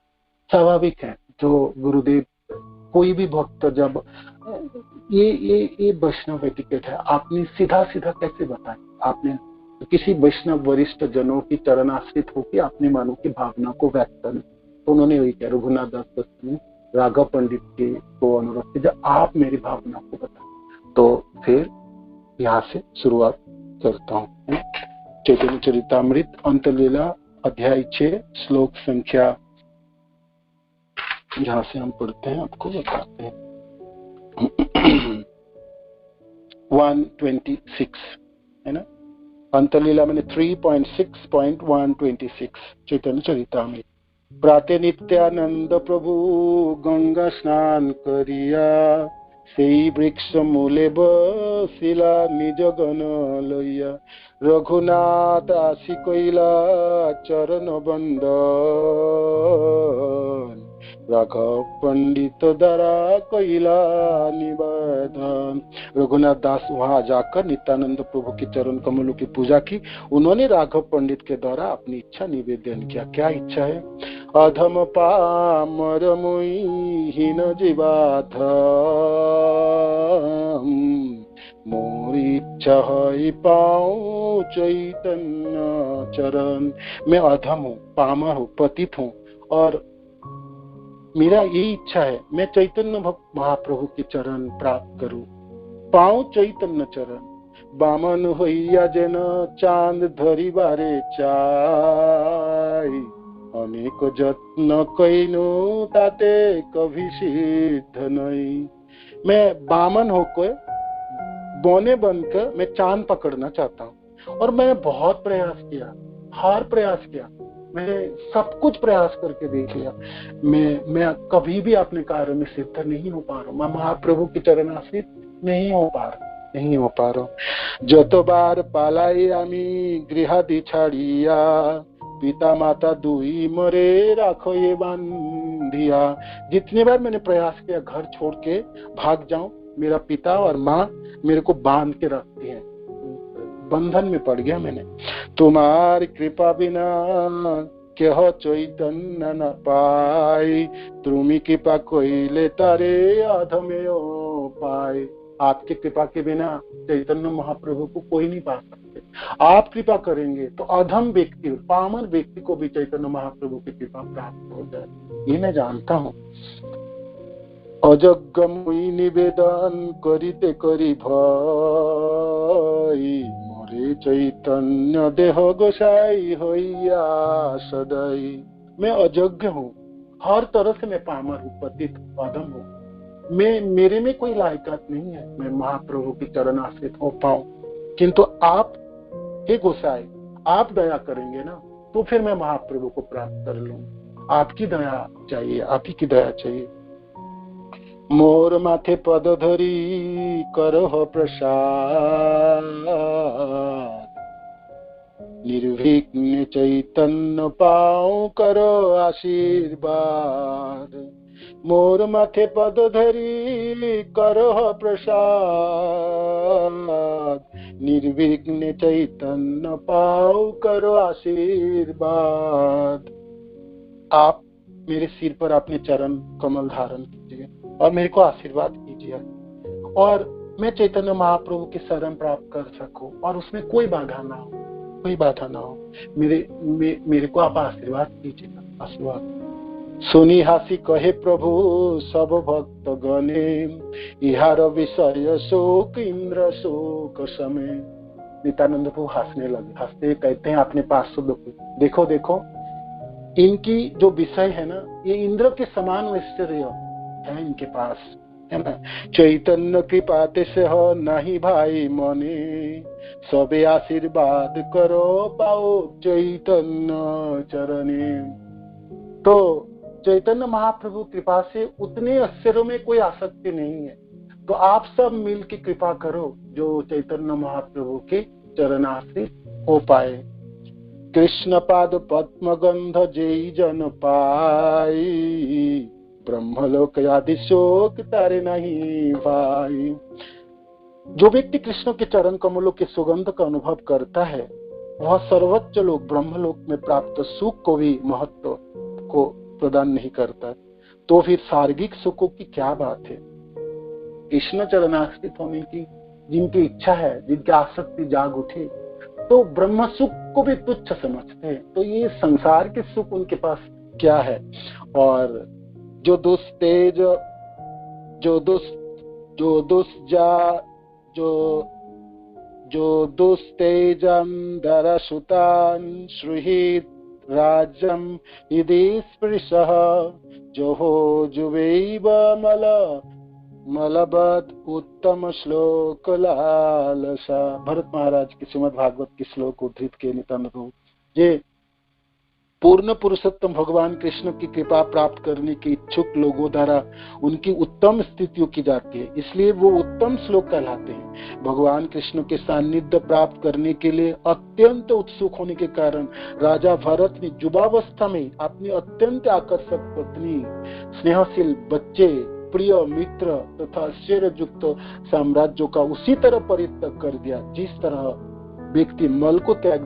स्वाभाविक है। जो गुरुदेव कोई भी भक्त जब ये वैष्णव एटिकेट है, आपने सीधा सीधा कैसे बताया? आपने किसी वैष्णव वरिष्ठ जनों की चरण आश्रित होकर अपने मानव की भावना को व्यक्त करें। तो उन्होंने वही किया। रघुनाथ दास ने राघव पंडित के को अनुरोध किया, आप मेरी भावना को बताएं। तो फिर यहाँ से शुरुआत करता हूँ। चैतन्य चरितामृत अंतलीला अध्याय 6 श्लोक संख्या, यहाँ से हम पढ़ते हैं, आपको बताते हैं। 126 है ना, अंतलीला मैंने 3.6.126 चैतन्य चरितामृत। प्राते नित्यानंद प्रभु गंगा स्नान करिया, सेई वृक्ष मूले बसिला निज गण लइया, रघुनाथ आसी कइला चरण बंदन, राघव पंडित द्वारा कइला निवेदन। रघुनाथ दास वहां जाकर नित्यानंद प्रभु के चरण कमलों की पूजा की। उन्होंने राघव पंडित के द्वारा अपनी इच्छा निवेदन किया। क्या इच्छा है? अधम पामर मुई हीन जीवाध, मोर इच्छा है पाऊं चैतन्य चरण। मैं अधम हूँ, पामर हूँ, पतित हूँ, और मेरा ये इच्छा है मैं चैतन्य महाप्रभु के चरण प्राप्त करूं, पाऊं चैतन्य चरण। बामन होइया जेन चांद धरी बारे चाय, अनेक जत्न कइनु ताते कभी सिद्ध नहीं। मैं बामन होकर बौने बनकर मैं चांद पकड़ना चाहता हूँ, और मैंने बहुत प्रयास किया, हर प्रयास किया, मैंने सब कुछ प्रयास करके देख लिया, मैं कभी भी अपने कार्य में सिद्ध नहीं हो पा रहा हूँ। मैं महाप्रभु की चरण आश्रित नहीं हो पा रहा हूँ। जतो बार पालाई आमी गृहादि छाड़िया, पिता माता दुई मरे राखो ये बांधिया। जितनी बार मैंने प्रयास किया घर छोड़ के भाग जाऊं, मेरा पिता और माँ मेरे को बांध के रखती है, बंधन में पड़ गया मैंने। तुम्हारी कृपा बिना क्यों चैतन्य न पाई, तुमी कृपा कोइले तारे अधमे पाए। आपकी कृपा के बिना चैतन्य महाप्रभु को कोई नहीं पा सकते। आप कृपा करेंगे तो अधम व्यक्ति, पामर व्यक्ति को भी चैतन्य महाप्रभु की कृपा प्राप्त हो जाए, ये मैं जानता हूँ। अजग मुई निवेदन करिते करी भई, मोरे चैतन्य देह गोसाई होइया सदाई। मैं अजज्ञ हूँ, हर तरह से मैं पामर हूँ, पतित अधम हूँ। मेरे में कोई लायकात नहीं है मैं महाप्रभु की चरण आश्रित हो पाऊं, किंतु आप हे गोसाई आप दया करेंगे ना, तो फिर मैं महाप्रभु को प्राप्त कर लूं। आपकी दया चाहिए, आप ही की दया चाहिए। मोर माथे पद धरी करह प्रसाद, निर्विघ्न चैतन्य पाऊं करो आशीर्वाद। मोर माथे पद धरी करह प्रसाद, निर्विघ्न चैतन्य पाऊं करो आशीर्वाद। आप मेरे सिर पर अपने चरण कमल धारण कीजिए और मेरे को आशीर्वाद कीजिए, और मैं चैतन्य महाप्रभु की शरण प्राप्त कर सकूं और उसमें कोई बाधा ना हो, कोई बाधा ना हो। मेरे को आप आशीर्वाद कीजिएगा, आशीर्वाद। सुनी हासी कहे प्रभु सब भक्त गणे, इहार विषय शोक इंद्र शोक समय। नित्यानंद प्रभु हंसने लगे, हंसते कहते हैं अपने पास से देखो देखो, इनकी जो विषय है ना, ये इंद्र के समान ऐश्वर्य है इनके पास, है ना। चैतन्य कृपा से हो नहीं भाई मने, सबे आशीर्वाद करो पाओ चैतन्य चरणे। तो चैतन्य महाप्रभु कृपा से उतने ऐश्वर्यों में कोई आसक्ति नहीं है, तो आप सब मिल के कृपा करो जो चैतन्य महाप्रभु के चरणाश्रित हो पाए। कृष्ण पाद पद्म गंध जेई जन पाई, ब्रह्मलोक आदि शोक तारे नहीं भाई। जो व्यक्ति कृष्ण के चरण कमलों के सुगंध का अनुभव करता है, वह सर्वोच्च लोक ब्रह्मलोक में प्राप्त सुख को भी महत्व को प्रदान नहीं करता तो फिर सार्गिक सुखों की क्या बात है। कृष्ण चरणाश्रित होने की जिनकी इच्छा है, जिनकी आसक्ति जाग उठे, तो ब्रह्म सुख को भी तुच्छ समझते हैं। तो ये संसार के सुख उनके पास क्या है। और जो दुस्तेज जो दुस्तेजम दरसुतान श्रुहित राज्यम यदि स्पृशः जो हो जुवैव मलबत उत्तम श्लोक लालसा। भरत महाराज के श्रीमद् भागवत के श्लोक उद्धृत के नितांत प्रभु जे पूर्ण पुरुषोत्तम भगवान कृष्ण की कृपा प्राप्त करने के इच्छुक लोगों द्वारा उनकी उत्तम स्थितियों की जाती है, इसलिए वो उत्तम श्लोक कहलाते हैं। भगवान कृष्ण के सान्निध्य प्राप्त करने के लिए अत्यंत उत्सुक होने के कारण राजा भरत ने युवावस्था में अपनी अत्यंत आकर्षक पत्नी, स्नेहशील बच्चे, प्रिय मित्र तथा ऐश्वर्ययुक्त साम्राज्यों का उसी तरह परित्याग कर दिया जिस तरह व्यक्ति मल को त्याग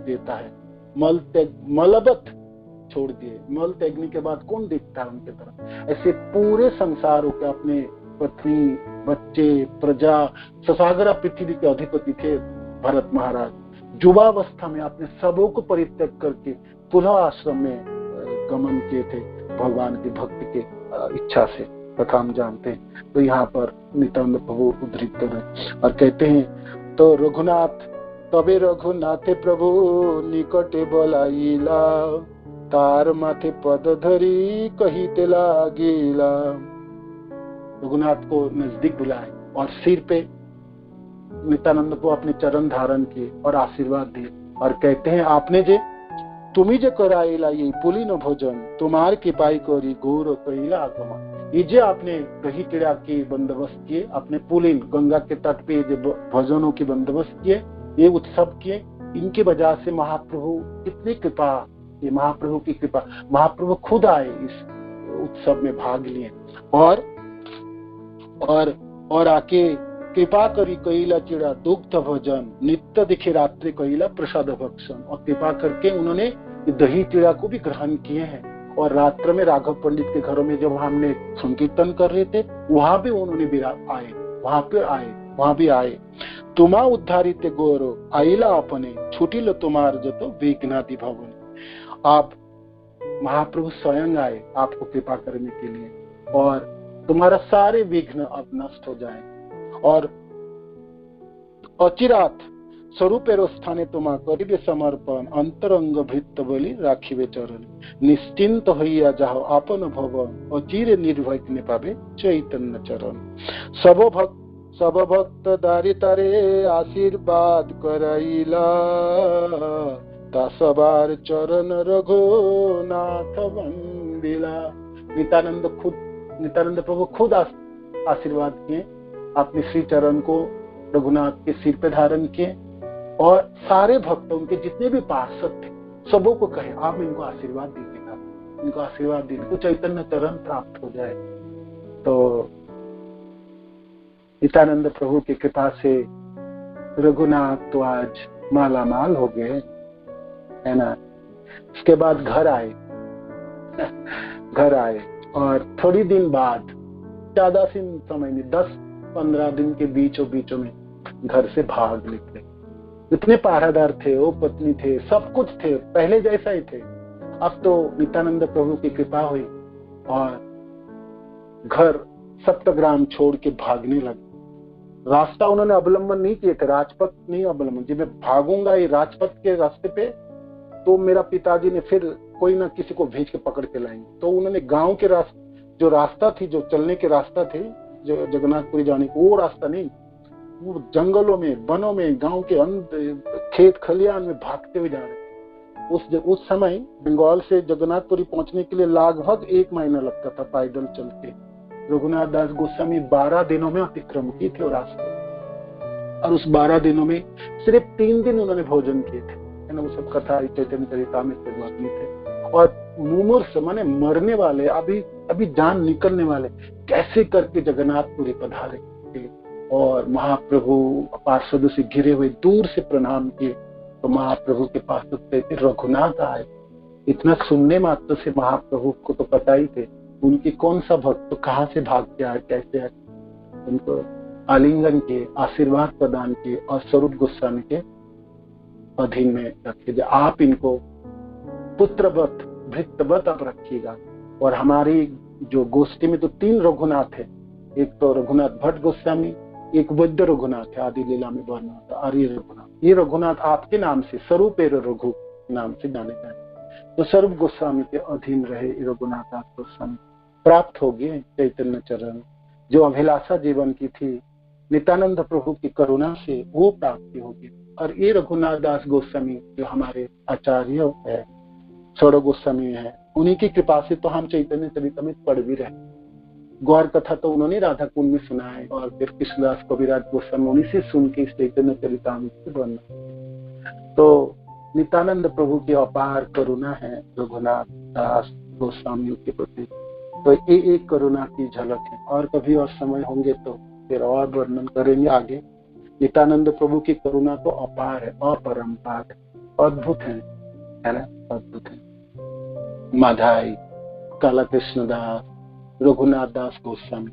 देता है। मलबत छोड़ दिए, मल त्यागने के बाद कौन देखता है उनके तरफ। ऐसे पूरे संसार के अपने पत्नी, बच्चे, प्रजा, ससागरा पृथ्वी के अधिपति थे भरत महाराज। युवावस्था में अपने सबों को परित्याग करके पुनः आश्रम में गमन किए थे भगवान की भक्ति के इच्छा से, तथा हम जानते हैं। तो यहाँ पर नित्यानंद प्रभु उद्धृत कर रहे और कहते हैं, तो रघुनाथ तबे रघुनाथे प्रभु निकटे बोलाइला तार माथे पद धरी कहिते लागिला। रघुनाथ को नजदीक बुलाए और सिर पे नित्यानंद को अपने चरण धारण किए और आशीर्वाद दिए और कहते हैं, आपने जे तुम्ही जे कराइला ये पुलिन भोजन तुम्हार की पाई करी घोर कहिला आगमा। ये जे आपने दही चिड़ा के बंदोबस्त किए, अपने पुलिन गंगा के तट पे जो भोजनों के बंदोबस्त किए, ये उत्सव किए, इनकी वजह से महाप्रभु कितनी कृपा, ये महाप्रभु की कृपा, महाप्रभु खुद आए इस उत्सव में भाग लिए और आके कृपा करी कईला चिड़ा दुग्ध भोजन नित्य दिखे रात्रि कईला प्रसाद भक्षण। और कृपा करके उन्होंने दही चिड़ा को भी ग्रहण किए हैं और रात्र में राघव पंडित के घरों में जब हमने संकीर्तन कर रहे थे वहां भी उन्होंने भी आए, वहां भी आए। तुम्हा उद्धारित गौरव आइला अपने छुटिल तुम्हार जतो विघ्नाति भवन। आप महाप्रभु स्वयं आए आपको कृपा करने के लिए और तुम्हारा सारे विघ्न अब नष्ट हो जाए और अचिरात स्वरूपेर स्थाने तुम्हा करिबे समर्पण अंतरंग भृत्त बलि राखिबे चरण। निश्चिंत हइया जाओ आपन भवन अचिरे निर्भय ने पावे चैतन्य चरण। सब भक्त दारी तारे आशीर्वाद कराइला दासबार चरण रघुनाथ वंदिला। नित्यानंद प्रभु खुद आशीर्वाद किए, अपने श्री चरण को रघुनाथ के सिर पे धारण किए और सारे भक्त उनके जितने भी पार्षद थे सबों को कहे आप इनको आशीर्वाद दीजिएगा, इनको आशीर्वाद दीजिए तो चैतन्य चरण प्राप्त हो जाए। तो नित्यानंद प्रभु की कृपा से रघुनाथ तो आज मालामाल हो गए है ना। इसके बाद घर आए और थोड़ी दिन बाद ज्यादा से समय में 10-15 दिन के बीचों में घर से भाग निकले। इतने पहरादार थे, वो पत्नी थे, सब कुछ थे, पहले जैसा ही थे। अब तो नित्यानंद प्रभु की कृपा हुई और घर सप्तग्राम छोड़ के भागने लगे। रास्ता उन्होंने अवलंबन नहीं किए थे, राजपथ नहीं अवलंबन। जब मैं भागूंगा ये राजपथ के रास्ते पे तो मेरा पिताजी ने फिर कोई ना किसी को भेज के पकड़ के लाएंगे। तो उन्होंने गांव के जो रास्ता थी, जो चलने के रास्ता थे, जो जगन्नाथपुरी जाने को, वो रास्ता नहीं, वो जंगलों में, वनों में, गांव के अंदर खेत खलियान में भागते हुए जा रहे थे। उस समय बंगाल से जगन्नाथपुरी पहुंचने के लिए लगभग 1 महीना लगता था पैदल चल के। रघुनाथ दास गोस्वामी 12 दिनों में अतिक्रम किए थे रास्ते और उस 12 दिनों में सिर्फ 3 दिन उन्होंने भोजन किए थे, है ना। वो सब कथा चैतन्य चरितामृत में थे। और मुमूर्ष माने मरने वाले, अभी जान निकलने वाले, कैसे करके जगन्नाथपुरी पधारे और महाप्रभु पार्षदों से घिरे हुए दूर से प्रणाम किए। तो महाप्रभु के पास रघुनाथ आए इतना सुनने मात्र से महाप्रभु को तो पता ही थे उनके कौन सा भक्त तो कहाँ से भाग के आए, कैसे आए। उनको आलिंगन के, आशीर्वाद प्रदान के और स्वरूप गोस्वामी के अधीन में रखे। जो आप इनको पुत्रवत भृत्यवत आप रखिएगा। और हमारी जो गोष्ठी में तो 3 रघुनाथ है, एक तो रघुनाथ भट्ट गोस्वामी, एक वैद्य रघुनाथ है, आदि लीला में वर्णन होता आर्य रघुनाथ। ये रघुनाथ आपके नाम से स्वरूप रघु नाम से जाने जाए। तो स्वरूप गोस्वामी के अधीन रहे रघुनाथ दास गोस्वामी। प्राप्त हो गए चैतन्य चरण, जो अभिलाषा जीवन की थी नित्यानंद प्रभु की करुणा से वो प्राप्ति होगी। और ये रघुनाथ दास गोस्वामी जो हमारे आचार्य है, सौरभ गोस्वामी है, उन्हीं की कृपा से तो हम चैतन्य चरितामृत पढ़ भी रहे। गौर कथा तो उन्होंने राधा कुंड में सुना है और फिर कृष्णदास कविराज गोस्वामी उन्हीं से सुन के इस चैतन्य चरितामृत बना। तो नित्यानंद प्रभु की अपार करुणा है रघुनाथ दास गोस्वामी के प्रति। तो ये एक करुणा की झलक है। और कभी और समय होंगे तो फिर और वर्णन करेंगे आगे। नित्यानंद प्रभु की करुणा तो अपार है, अपरंपार है, अद्भुत है ना, अद्भुत है। माधाई, काला कृष्णदास, रघुनाथ दास गोस्वामी,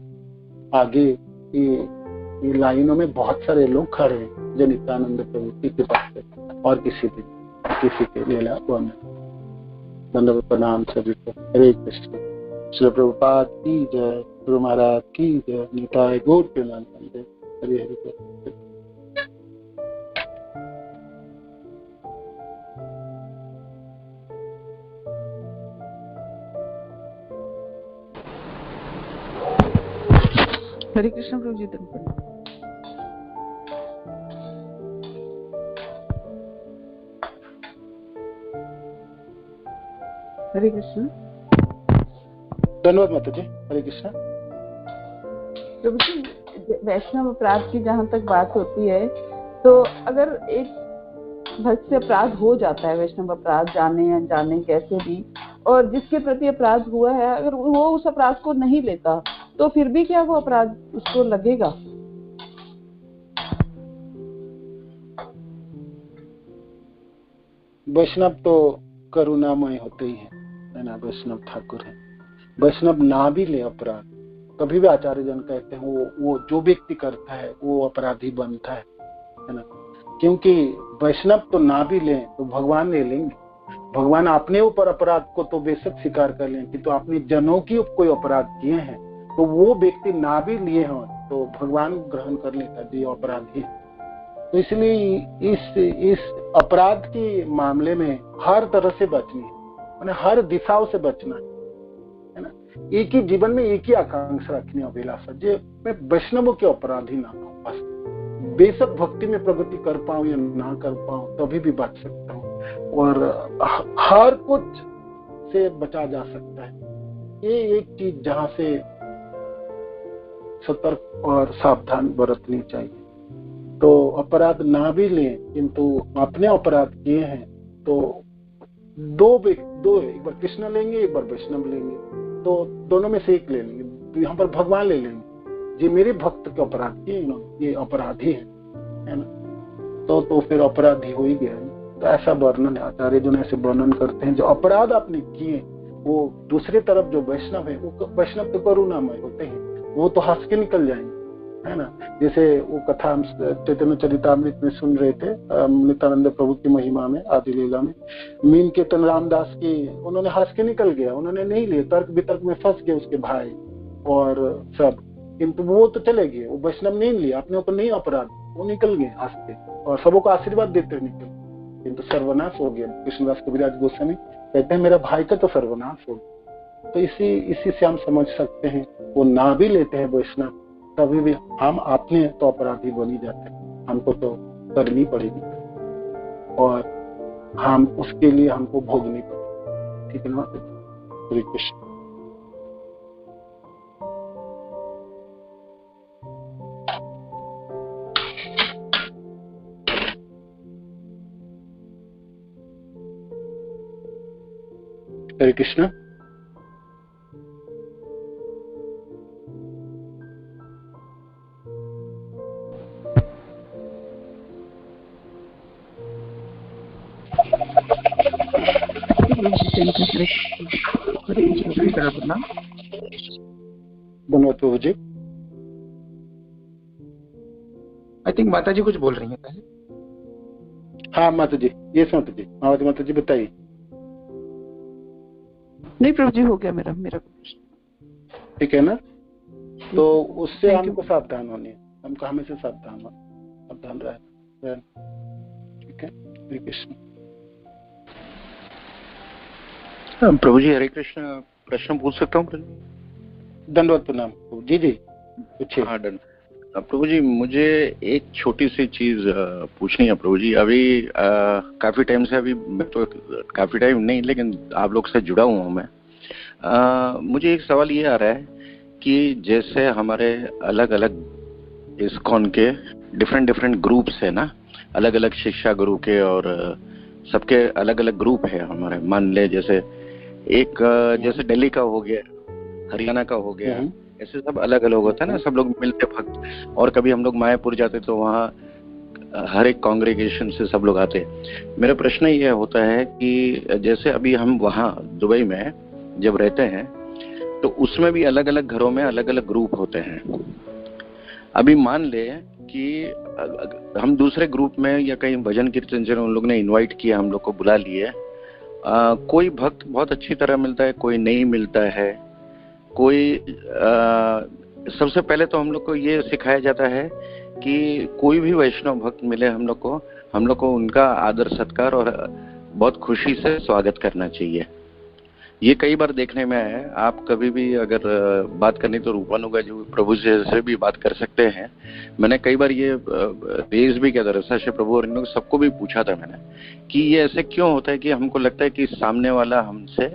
आगे ये लाइनों में बहुत सारे लोग खड़े हैं जो नित्यानंद प्रभु की कृपा से और किसी के लीला दंडवत प्रणाम सभी को। हरे कृष्ण। श्री प्रभुपाद की जय, गुरु महाराज की जय, निताय गौर प्रेमानंद। हरे हरे कृष्ण। हरे कृष्ण प्रभु जी। दर्पण हरे कृष्ण। धन्यवाद माता जी। हरे कृष्ण। प्रभु जी, वैष्णव अपराध की जहाँ तक बात होती है, तो अगर एक भक्त से अपराध हो जाता है, वैष्णव अपराध जाने या अनजाने कैसे भी, और जिसके प्रति अपराध हुआ है अगर वो उस अपराध को नहीं लेता, तो फिर भी क्या वो अपराध उसको लगेगा? वैष्णव तो करुणामय होते ही है ना, वैष्णव ठाकुर है। वैष्णव ना भी ले अपराध, कभी भी आचार्य जन कहते हैं वो जो व्यक्ति करता है वो अपराधी बनता है ना। क्योंकि वैष्णव तो ना भी ले तो भगवान ले लेंगे। भगवान अपने ऊपर अपराध को तो बेशक स्वीकार कर लें कि तो आपने जनों की कोई अपराध किए हैं, तो वो व्यक्ति ना भी लिए हों तो भगवान ग्रहण कर लेता जो अपराधी है। तो इसलिए इस अपराध के मामले में हर तरह से बचनी है, हर दिशाओं से बचना है ना। एक ही जीवन में एक ही आकांक्षा रखनी, अभिलाषा, जो मैं वैष्णवों के अपराधी ना हूँ, बस बेशक भक्ति में प्रगति कर पाऊं या ना कर पाऊं तभी भी बच सकता हूँ। और हर कुछ से बचा जा सकता है। ये एक चीज जहां से सतर्क और सावधान बरतनी चाहिए। तो अपराध ना भी लें, किंतु अपने अपराध किए हैं तो दो एक बार कृष्ण लेंगे, एक बार वैष्णव लेंगे, तो दोनों में से एक ले लेंगे। तो यहाँ पर भगवान ले लेंगे जी मेरे भक्त के अपराध किए, ये अपराधी है ना। तो फिर अपराधी हो ही गया है। तो ऐसा वर्णन है, आचार्य जो ऐसे वर्णन करते हैं, जो अपराध आपने किए वो दूसरी तरफ जो वैष्णव है, वो वैष्णव तो करुणामय होते हैं, वो तो हंस के निकल जाएंगे, है ना। जैसे वो कथा हम चैतन्य चरितामृत में सुन रहे थे, नित्यानंद प्रभु की महिमा में, आदि लीला में, मीन कीर्तन रामदास की, उन्होंने हंस के निकल गया, उन्होंने नहीं लिया, तर्क वितर्क में फंस गए उसके भाई और सब, किंतु वो तो चले गए, वो वैष्णव नहीं लिया, अपने ऊपर नहीं अपराध, वो निकल गए हंस के और सबों को आशीर्वाद देते हुए निकल, किंतु सर्वनाश हो गया। कृष्णदास कविराज गोस्वामी कहते हैं मेरा भाई का तो सर्वनाश हो गया। तो इसी से हम समझ सकते हैं, वो ना भी लेते हैं वैष्णव, तभी भी हम अपने तो अपराधी बनी जाते हैं, हमको तो करनी पड़ेगी और हम उसके लिए हमको भोगनी पड़ेगी। ठीक है ना। हरे कृष्ण। हरे कृष्ण। धन्यवाद प्रभु जी। आई थिंक माता जी कुछ बोल रही हैं पहले। हाँ माता जी, ये माता जी, माता जी बताइए। नहीं प्रभु जी, हो गया मेरा प्रश्न। ठीक है ना, तो उससे हमको सावधान होनी है, हमको हमेशा सावधान रहे। ठीक है, हरे कृष्ण। प्रभु जी हरे कृष्ण, प्रश्न पूछ सकता हूँ? दंडवत प्रणाम जी। जी पूछिए। हाँ डन। प्रभु जी मुझे एक छोटी सी चीज पूछनी है प्रभु जी। अभी काफी टाइम से, अभी मैं तो काफी टाइम नहीं लेकिन आप लोग से जुड़ा हुआ हूँ मैं। मुझे एक सवाल ये आ रहा है कि जैसे हमारे अलग अलग इस्कॉन के डिफरेंट ग्रुप्स है ना, अलग अलग शिक्षा गुरु के, और सबके अलग अलग ग्रुप है हमारे। मान ले जैसे एक जैसे दिल्ली का हो गया, हरियाणा का हो गया, ऐसे सब अलग अलग होता है ना, सब लोग मिलते भक्त। और कभी हम लोग मायापुर जाते तो वहाँ हर एक कांग्रेगेशन से सब लोग आते। मेरा प्रश्न ये होता है कि जैसे अभी हम वहाँ दुबई में जब रहते हैं तो उसमें भी अलग अलग घरों में अलग अलग ग्रुप होते हैं। अभी मान ले कि हम दूसरे ग्रुप में या कहीं भजन कीर्तन से उन लोग ने इनवाइट किया, हम लोग को बुला लिए, कोई भक्त बहुत अच्छी तरह मिलता है, कोई नहीं मिलता है, कोई सबसे पहले तो हम लोग को ये सिखाया जाता है कि कोई भी वैष्णव भक्त मिले हम लोग को उनका आदर सत्कार और बहुत खुशी से स्वागत करना चाहिए। ये कई बार देखने में है। आप कभी भी अगर बात करनी तो रूपानुगा जो प्रभु से भी बात कर सकते हैं। मैंने कई बार ये रेज भी किया था रसा से प्रभु, और इन लोग सबको भी पूछा था मैंने कि ये ऐसे क्यों होता है कि हमको लगता है कि सामने वाला हमसे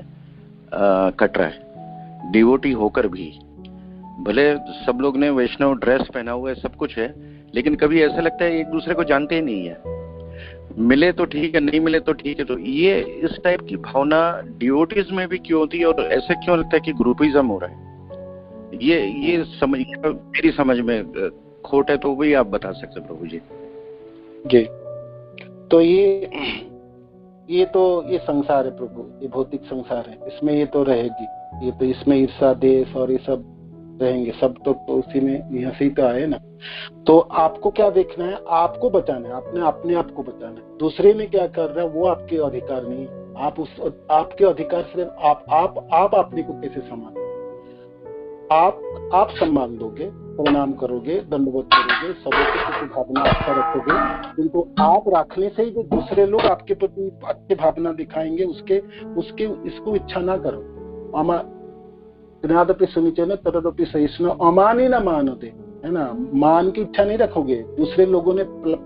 कट रहा है, डिवोटी होकर भी। भले सब लोग ने वैष्णव ड्रेस पहना हुआ है, सब कुछ है, लेकिन कभी ऐसा लगता है एक दूसरे को जानते ही नहीं है। मिले तो ठीक है, नहीं मिले तो ठीक है। तो ये इस टाइप की भावना डिवोटीज में भी क्यों होती है, और ऐसे क्यों लगता है कि ग्रुपिज्म हो रहा है? ये समझ, मेरी समझ में खोट है तो वही आप बता सकते प्रभु जी। जी, तो ये संसार है प्रभु, ये भौतिक संसार है, इसमें ये तो रहेगी, ये तो इसमें ईर्षा देश और ये सब रहेंगे, सब तो उसी में यहाँ से ही तो आए ना। तो आपको क्या देखना है, आपको बचाना है, आपने अपने आप को बचाना है। दूसरे ने क्या कर रहा है वो आपके अधिकार नहीं। आप उस आपके अधिकार से आप अपने को कैसे संभाल, आप सम्मान दोगे, प्रणाम करोगे, दंडवत करोगे, सबके प्रति भावना अच्छा रखोगे, किंतु आप रखने से ही जो दूसरे लोग आपके प्रति अच्छी भावना दिखाएंगे उसके इसको इच्छा ना करो। अमादपि सुनिचन तदपि सहिष्णु अमानी न मानते, है ना। मान की इच्छा नहीं रखोगे। दूसरे लोगों ने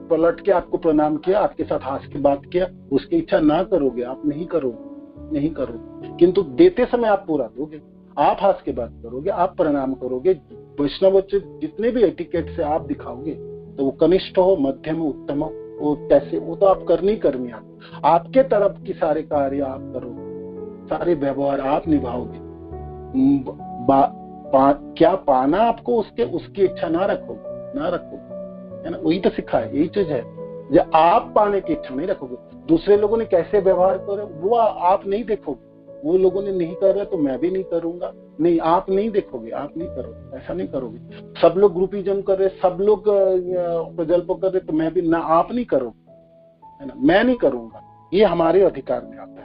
पलट के आपको प्रणाम किया, आपके साथ हंस के बात किया, उसकी इच्छा ना करोगे, आप नहीं करोगे। किंतु देते समय आप पूरा दोगे, आप हंस के बात करोगे, आप प्रणाम करोगे। वैष्णव जितने भी एटिकेट से आप दिखाओगे, तो वो कनिष्ठ हो, मध्यम हो, उत्तम हो, वो कैसे, वो तो आप करनी आपके तरफ की सारे कार्य आप करोगे, सारे व्यवहार आप निभाओगे। क्या पाना आपको उसकी इच्छा ना रखोगे, है ना। वही तो सिखा है, यही चीज है। जब आप पाने की इच्छा नहीं रखोगे, दूसरे लोगों ने कैसे व्यवहार करे वो आप नहीं देखोगे। वो लोगों ने नहीं कर रहा तो मैं भी नहीं करूंगा, नहीं, आप नहीं देखोगे, आप नहीं करोगे, ऐसा नहीं करोगे। सब लोग ग्रुपिज्म कर रहे, सब लोग प्रजल्प कर रहे, तो मैं भी ना, आप नहीं करोगे, है ना, मैं नहीं करूंगा। ये हमारे अधिकार में आता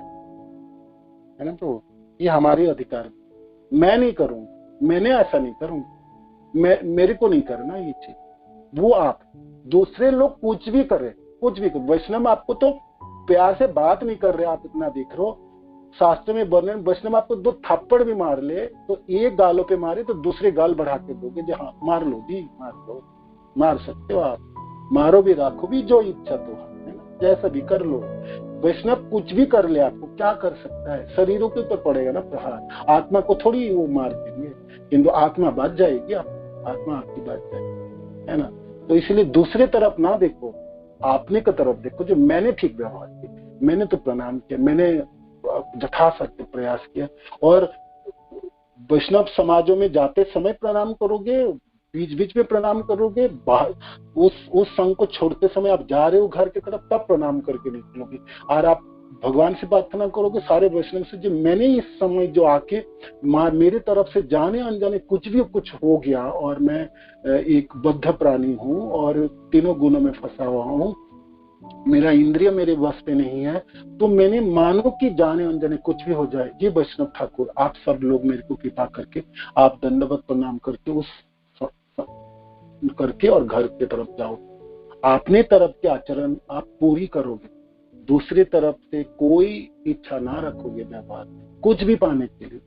है ना। तो ये हमारे अधिकार, मैं नहीं करूंगा, मैंने ऐसा नहीं करूंगा, मेरे को नहीं करना ये चीज। वो आप दूसरे लोग कुछ भी कर वैष्णव आपको तो प्यार से बात नहीं कर रहे, आप इतना देख रहे हो। शास्त्र में वर्णन, वैष्णव आपको 2 थप्पड़ भी मार ले तो एक गालों पे मारे तो दूसरे गाल बढ़ा के दोगे, जहाँ मार लो जी, मार सकते हो आप, मारो भी, राखो भी, जो इच्छा तो है ना, जैसा भी कर लो। वैष्णव कुछ भी कर ले, आपको क्या कर सकता है? शरीरों के ऊपर पड़ेगा ना प्रहार, आत्मा को थोड़ी वो मार देंगे, किंतु आत्मा बच जाएगी, आत्मा आपकी बच जाएगी, है ना। तो इसलिए दूसरे तरफ ना देखो, आपने की तरफ देखो, जो मैंने ठीक व्यवहार किया, मैंने तो प्रणाम किया, मैंने यथाशक्ति प्रयास किया। और वैष्णव समाजों में जाते समय प्रणाम करोगे, बीच में प्रणाम करोगे, उस संघ को छोड़ते समय आप जा रहे हो घर की तरफ, तब प्रणाम करके निकलोगे। और आप भगवान से प्रार्थना करोगे, सारे वैष्णव से, जो मैंने इस समय जो आके मेरे तरफ से जाने अनजाने कुछ भी कुछ हो गया और मैं एक बद्ध प्राणी हूँ और तीनों गुणों में फंसा हुआ हूँ, मेरा इंद्रिय मेरे वश पे नहीं है, तो मैंने मानो कि जाने अनजाने कुछ भी हो जाए, ये वैष्णव ठाकुर आप सब लोग मेरे को कृपा करके आप दंडवत प्रणाम करके उस करके और घर की तरफ जाओ। अपने तरफ के आचरण आप पूरी करोगे, दूसरे तरफ से कोई इच्छा ना रखोगे व्यवहार कुछ भी पाने के लिए।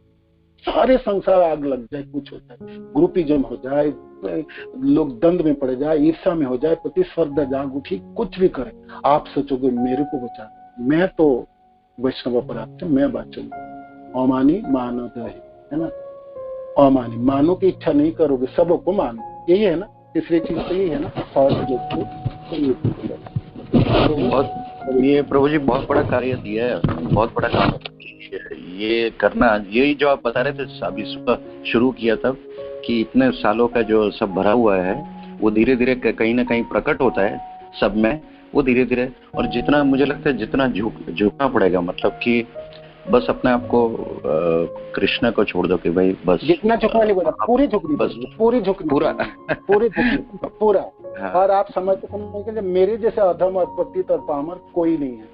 सारे संसार आग लग जाए, कुछ हो जाए, ग्रुपिज्म हो जाए, लोग दंड में पड़ जाए, ईर्षा में हो जाए, प्रतिस्पर्धा जाग उठी, कुछ भी करे, आप सोचोगे मेरे को बचा, मैं तो वैष्णव अपराध से मैं बचूंगा। अमानी मानो है ना, अमानी मानो की इच्छा नहीं करोगे, सबको मानो, यही है ना, तीसरी चीज तो यही है ना। बहुत ये प्रभु जी बहुत बड़ा कार्य दिया है, बहुत बड़ा काम ये करना। यही जो आप बता रहे थे अभी सुबह शुरू किया तब कि इतने सालों का जो सब भरा हुआ है वो धीरे धीरे कहीं ना कहीं प्रकट होता है सब में, वो धीरे धीरे। और जितना मुझे लगता है जितना झुकना पड़ेगा, मतलब कि बस अपने आप को कृष्ण को छोड़ दो कि भाई बस जितना झुकना नहीं पड़ेगा, पूरी झुकनी, बस पूरी झुकनी, पूरा। हाँ। और आप समझते कि मेरे जैसे अधम और पतित और पामर कोई नहीं है।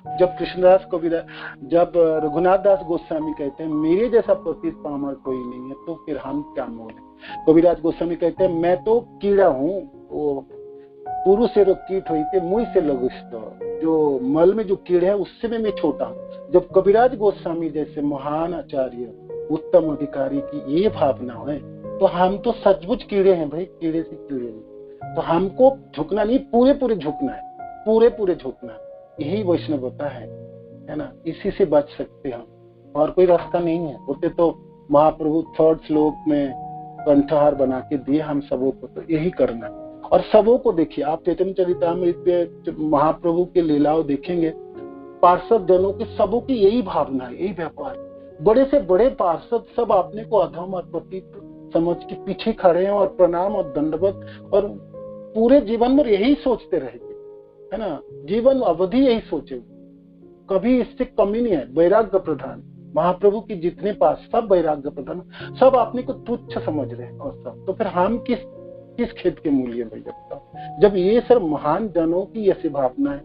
जब कृष्णदास कबीरदास, जब रघुनाथ दास गोस्वामी कहते हैं मेरे जैसा पतित पामर कोई नहीं है, तो फिर हम क्या मोल। कबीरदास गोस्वामी कहते हैं मैं तो कीड़ा हूँ, वो पुरुष से कीट हुई थे मुझ से लघुष्ट, जो मल में जो कीड़े हैं उससे भी मैं छोटा हूँ। जब कबीरदास गोस्वामी जैसे महान आचार्य उत्तम अधिकारी की ये भावना है, तो हम तो सचमुच कीड़े हैं भाई, कीड़े से कीड़े हैं। तो हमको झुकना नहीं, पूरे झुकना है, पूरे झुकना, यही वैष्णवता है ना। इसी से बच सकते हम, और कोई रास्ता नहीं है। होते तो महाप्रभु थर्ड श्लोक में कंठहार बना के दिए हम सबों को, तो यही करना है। और सबों को देखिए, आप चैतन्य चरितामृत पे महाप्रभु के लीलाओं देखेंगे, पार्षद जनों की सबों की यही भावना है, यही व्यापार। बड़े से बड़े पार्षद सब अपने को अधम और पतित समझ के पीछे खड़े हैं और प्रणाम और दंडवत, और पूरे जीवन में यही सोचते रहेंगे, है ना, जीवन अवधि यही सोचे, कभी इससे कमी नहीं है। वैराग्य प्रधान महाप्रभु की जितने पास सब वैराग्य प्रधान, सब अपने को तुच्छ समझ रहे हैं और सब। तो फिर हम किस खेत के मूल्य भैया, जब ये सब महान जनों की ऐसी भावना है,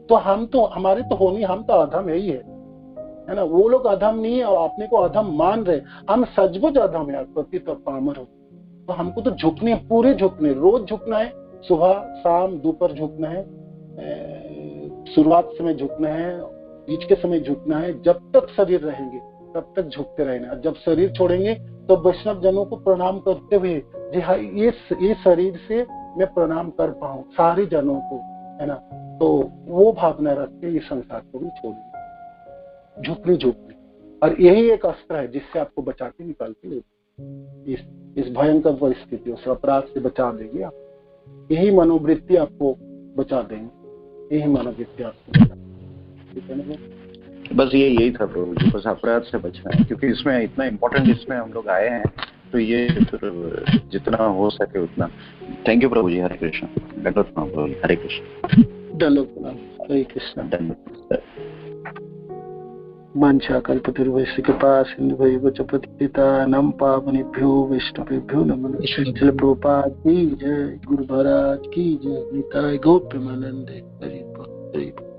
तो हम तो हमारे तो होनी, हम तो अधम है ही है ना। वो लोग अधम नहीं है और अपने को अधम मान रहे, हम सचमुच अधम है, पतित और पामर हो। तो हमको तो झुकने, पूरे झुकने, रोज झुकना है, सुबह शाम दोपहर झुकना है, शुरुआत समय झुकना है, बीच के समय झुकना है। जब तक शरीर रहेंगे तब तक झुकते रहना। जब शरीर छोड़ेंगे तो वैष्णव जनों को प्रणाम करते हुए, जी हाँ, ये शरीर से मैं प्रणाम कर पाऊं सारे जनों को, है ना। तो वो भावना रख के इस संसार को भी छोड़ेंगे, झुकने। और यही एक अस्त्र है जिससे आपको बचा के निकाल के इस भयंकर परिस्थितियों से, अपराध से बचा देगी आप। यही मनोवृत्ति आपको बचा देंगे, यही मनोवृत्ति आपको बचा। बस यही था प्रभु जी, बस अपराध से बचना है, क्योंकि इसमें इतना इम्पोर्टेंट इसमें हम लोग आए हैं, तो ये फिर जितना हो सके उतना। थैंक यू प्रभु जी। हरे कृष्ण। दंडवत प्रणाम प्रभु जी। हरे कृष्ण। दंडवत प्रणाम। हरे कृष्ण। धन्यवाद। वाञ्छा कल्पतरुभ्यश्च कृपा सिन्धुभ्यो च पतितानां पावनेभ्यो वैष्णवेभ्यो नमः। श्रील प्रभुपाद की जय, गुरु महाराज की जय, निताय गौर प्रेमानंद। हरि बोल।